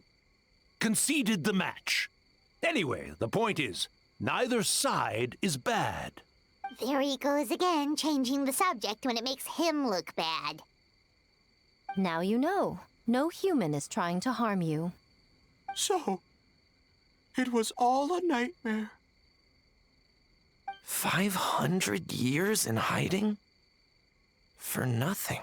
conceded the match. Anyway, the point is, neither side is bad. There he goes again, changing the subject when it makes him look bad. Now you know. No human is trying to harm you. So, it was all a nightmare. 500 years in hiding? For nothing.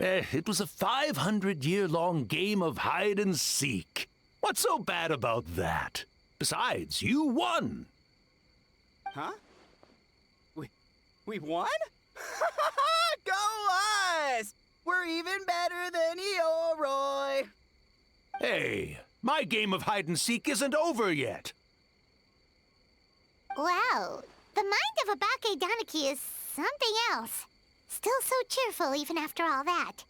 It was a 500-year-long game of hide and seek. What's so bad about that? Besides, you won. Huh? We won? Go us! We're even better than Yoroi! Hey, my game of hide and seek isn't over yet. Wow, the mind of a bake-danuki is something else. Still so cheerful even after all that.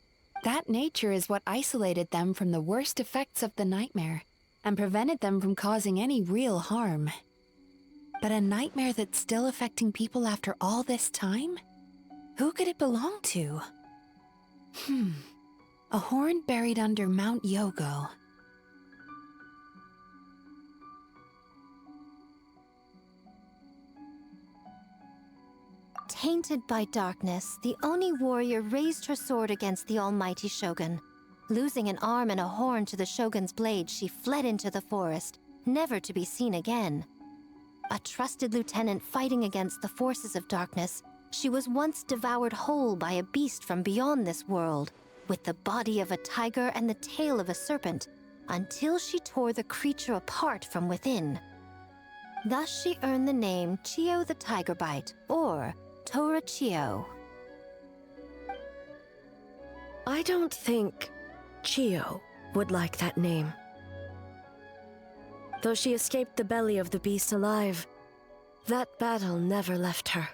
That nature is what isolated them from the worst effects of the nightmare and prevented them from causing any real harm. But a nightmare that's still affecting people after all this time? Who could it belong to? A horn buried under Mount Yogo. Tainted by darkness, the Oni warrior raised her sword against the almighty Shogun. Losing an arm and a horn to the Shogun's blade, she fled into the forest, never to be seen again. A trusted lieutenant fighting against the forces of darkness, she was once devoured whole by a beast from beyond this world, with the body of a tiger and the tail of a serpent, until she tore the creature apart from within. Thus she earned the name Chiyo the Tigerbite, or Tora Chio. I don't think Chio would like that name. Though she escaped the belly of the beast alive, that battle never left her.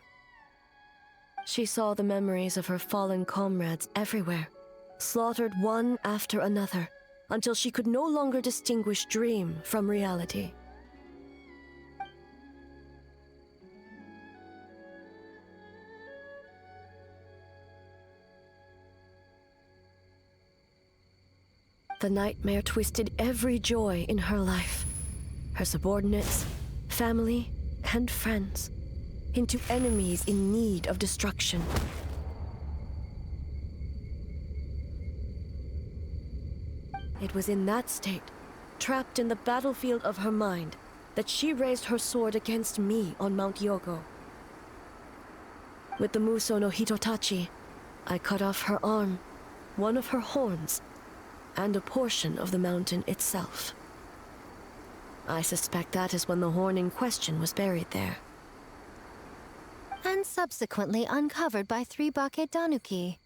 She saw the memories of her fallen comrades everywhere, slaughtered one after another, until she could no longer distinguish dream from reality. The nightmare twisted every joy in her life, her subordinates, family, and friends, into enemies in need of destruction. It was in that state, trapped in the battlefield of her mind, that she raised her sword against me on Mount Yogo. With the Muso no Hitotachi, I cut off her arm, one of her horns, and a portion of the mountain itself. I suspect that is when the horn in question was buried there. And subsequently uncovered by 3 bake-danuki.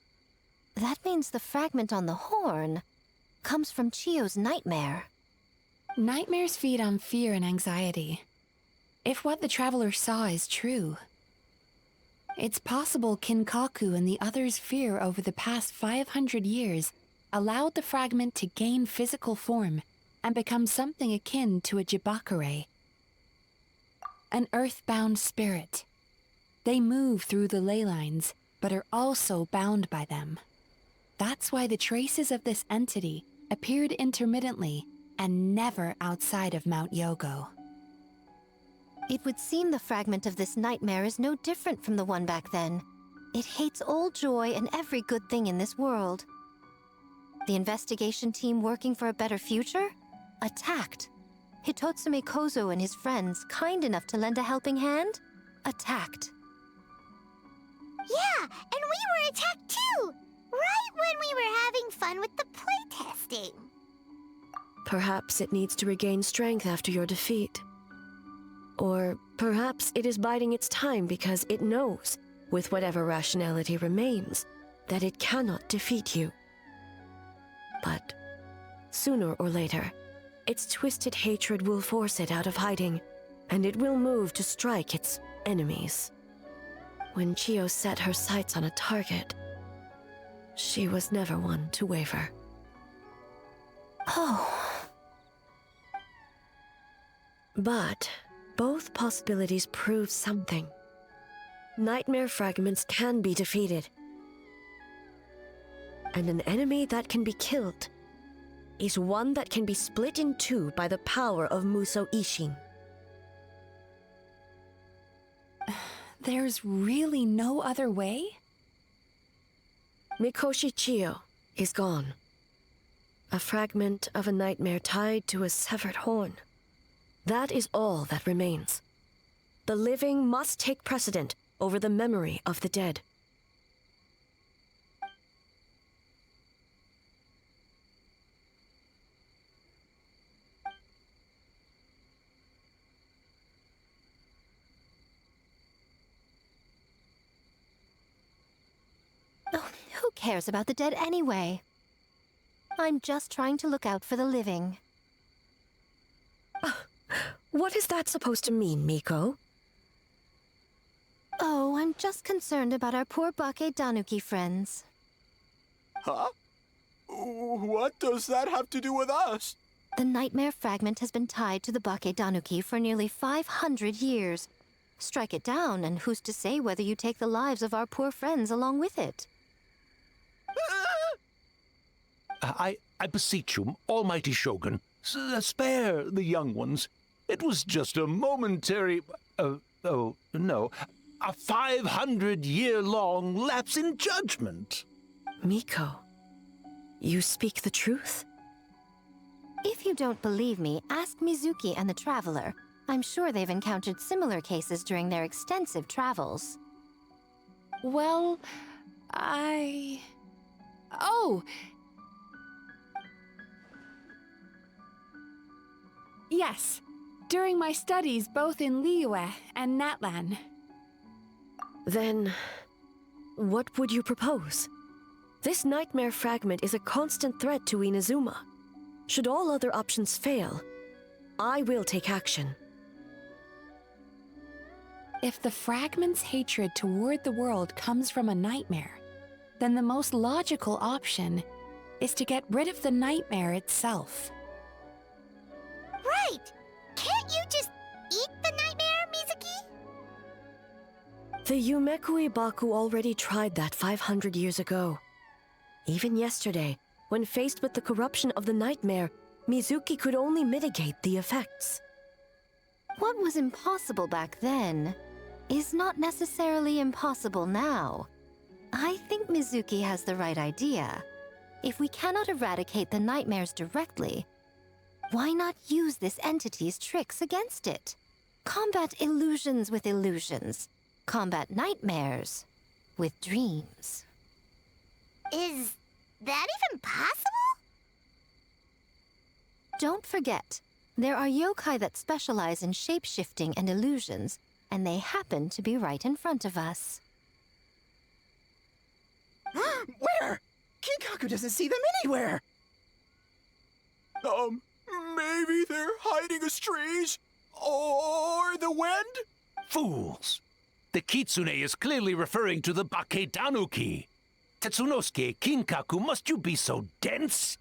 That means the fragment on the horn comes from Chio's nightmare. Nightmares feed on fear and anxiety. If what the traveler saw is true, it's possible Kinkaku and the others' fear over the past 500 years allowed the fragment to gain physical form and become something akin to a jibakure, an earthbound spirit. They move through the ley lines, but are also bound by them. That's why the traces of this entity appeared intermittently and never outside of Mount Yogo. It would seem the fragment of this nightmare is no different from the one back then. It hates all joy and every good thing in this world. The investigation team working for a better future? Attacked. Hitotsume Kozo and his friends, kind enough to lend a helping hand? Attacked. Yeah, and we were attacked too! Right when we were having fun with the playtesting. Perhaps it needs to regain strength after your defeat. Or perhaps it is biding its time because it knows, with whatever rationality remains, that it cannot defeat you. But sooner or later, its twisted hatred will force it out of hiding, and it will move to strike its enemies. When Chio set her sights on a target, she was never one to waver. Oh. But both possibilities prove something. Nightmare fragments can be defeated. And an enemy that can be killed is one that can be split in two by the power of Muso Ishin. There's really no other way? Mikoshi Chio is gone. A fragment of a nightmare tied to a severed horn. That is all that remains. The living must take precedent over the memory of the dead. Oh, who cares about the dead anyway? I'm just trying to look out for the living. What is that supposed to mean, Miko? Oh, I'm just concerned about our poor bake-danuki friends. Huh? What does that have to do with us? The nightmare fragment has been tied to the bake-danuki for nearly 500 years. Strike it down, and who's to say whether you take the lives of our poor friends along with it? I beseech you, almighty Shogun, spare the young ones. It was just a momentary... oh, no. A 500-year-long lapse in judgment. Miko, you speak the truth? If you don't believe me, ask Mizuki and the Traveler. I'm sure they've encountered similar cases during their extensive travels. Well, Oh! Yes, during my studies both in Liyue and Natlan. Then, what would you propose? This nightmare fragment is a constant threat to Inazuma. Should all other options fail, I will take action. If the fragment's hatred toward the world comes from a nightmare, then the most logical option is to get rid of the nightmare itself. Right! Can't you just eat the nightmare, Mizuki? The Yumekui Baku already tried that 500 years ago. Even yesterday, when faced with the corruption of the nightmare, Mizuki could only mitigate the effects. What was impossible back then is not necessarily impossible now. I think Mizuki has the right idea. If we cannot eradicate the nightmares directly, why not use this entity's tricks against it? Combat illusions with illusions. Combat nightmares with dreams. Is that even possible? Don't forget, there are yokai that specialize in shape-shifting and illusions, and they happen to be right in front of us. Where? Kinkaku doesn't see them anywhere! Maybe they're hiding as trees? Or the wind? Fools! The kitsune is clearly referring to the bake-danuki. Tetsunosuke, Kinkaku, must you be so dense?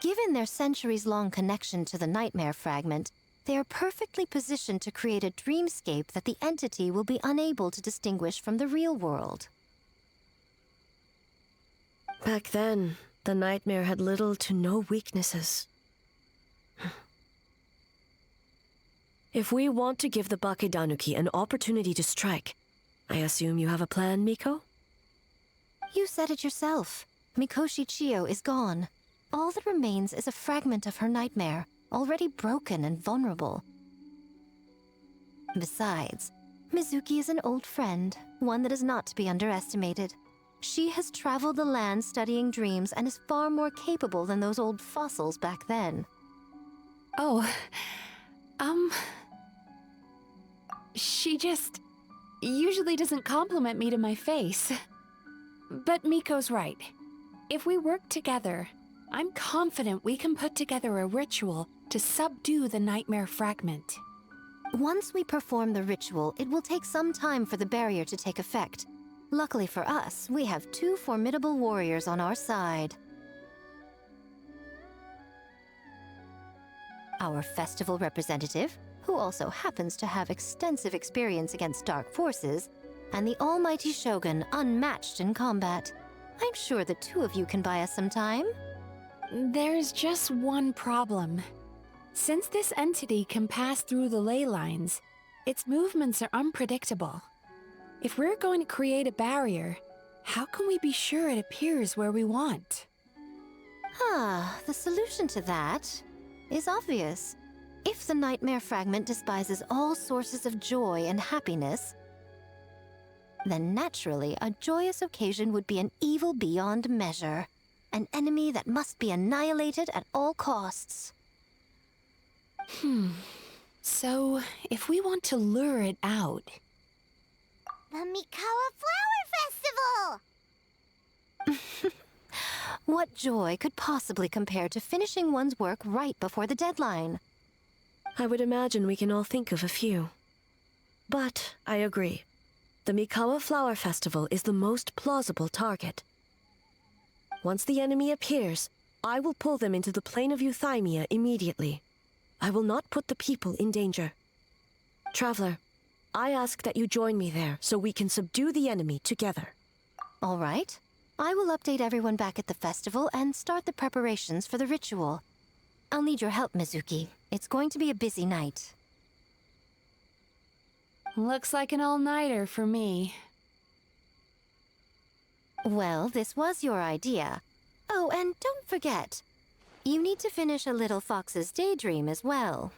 Given their centuries-long connection to the nightmare fragment, they are perfectly positioned to create a dreamscape that the entity will be unable to distinguish from the real world. Back then, the nightmare had little to no weaknesses. If we want to give the bake-danuki an opportunity to strike, I assume you have a plan, Miko? You said it yourself. Mikoshi Chiyo is gone. All that remains is a fragment of her nightmare, already broken and vulnerable. Besides, Mizuki is an old friend, one that is not to be underestimated. She has traveled the land studying dreams and is far more capable than those old fossils back then. Oh, she just usually doesn't compliment me to my face. But Miko's right. If we work together, I'm confident we can put together a ritual to subdue the nightmare fragment. Once we perform the ritual, it will take some time for the barrier to take effect. Luckily for us, we have two formidable warriors on our side. Our festival representative, who also happens to have extensive experience against dark forces, and the almighty Shogun, unmatched in combat. I'm sure the two of you can buy us some time. There's just one problem. Since this entity can pass through the ley lines, its movements are unpredictable. If we're going to create a barrier, how can we be sure it appears where we want? The solution to that is obvious. If the nightmare fragment despises all sources of joy and happiness, then naturally a joyous occasion would be an evil beyond measure. An enemy that must be annihilated at all costs. So, if we want to lure it out... The Mikawa Flower Festival! What joy could possibly compare to finishing one's work right before the deadline? I would imagine we can all think of a few. But I agree. The Mikawa Flower Festival is the most plausible target. Once the enemy appears, I will pull them into the plane of Euthymia immediately. I will not put the people in danger. Traveler, I ask that you join me there so we can subdue the enemy together. All right. I will update everyone back at the festival and start the preparations for the ritual. I'll need your help, Mizuki. It's going to be a busy night. Looks like an all-nighter for me. Well, this was your idea. Oh, and don't forget, you need to finish a little fox's daydream as well.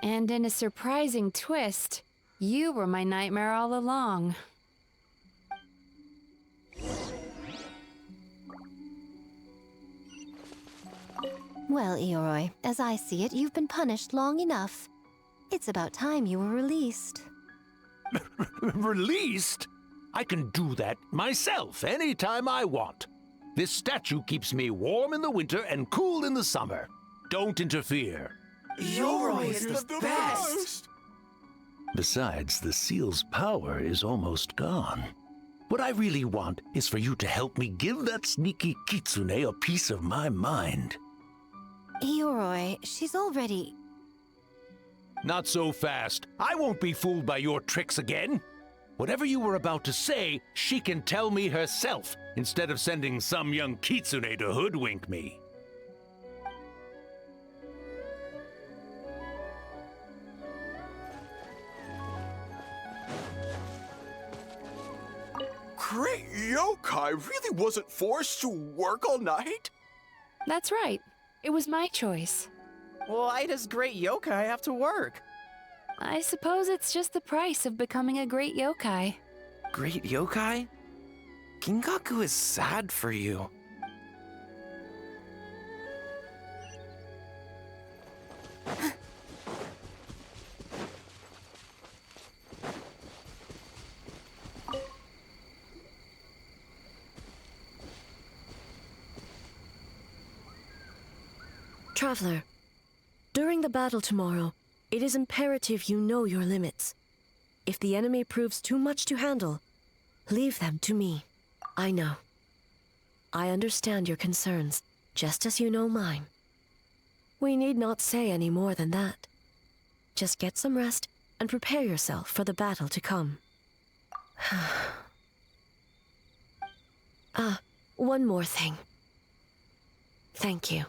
And in a surprising twist, you were my nightmare all along. Well, Ioroi, as I see it, you've been punished long enough. It's about time you were released. Released? I can do that myself anytime I want. This statue keeps me warm in the winter and cool in the summer. Don't interfere. Yoroi is the best! Besides, the seal's power is almost gone. What I really want is for you to help me give that sneaky kitsune a piece of my mind. Yoroi, she's already... Not so fast. I won't be fooled by your tricks again. Whatever you were about to say, she can tell me herself, instead of sending some young kitsune to hoodwink me. Great yokai really wasn't forced to work all night? That's right. It was my choice. Why does great yokai have to work? I suppose it's just the price of becoming a great yokai. Great yokai? Gingaku is sad for you. Traveler, during the battle tomorrow, it is imperative you know your limits. If the enemy proves too much to handle, leave them to me. I know. I understand your concerns, just as you know mine. We need not say any more than that. Just get some rest and prepare yourself for the battle to come. One more thing. Thank you.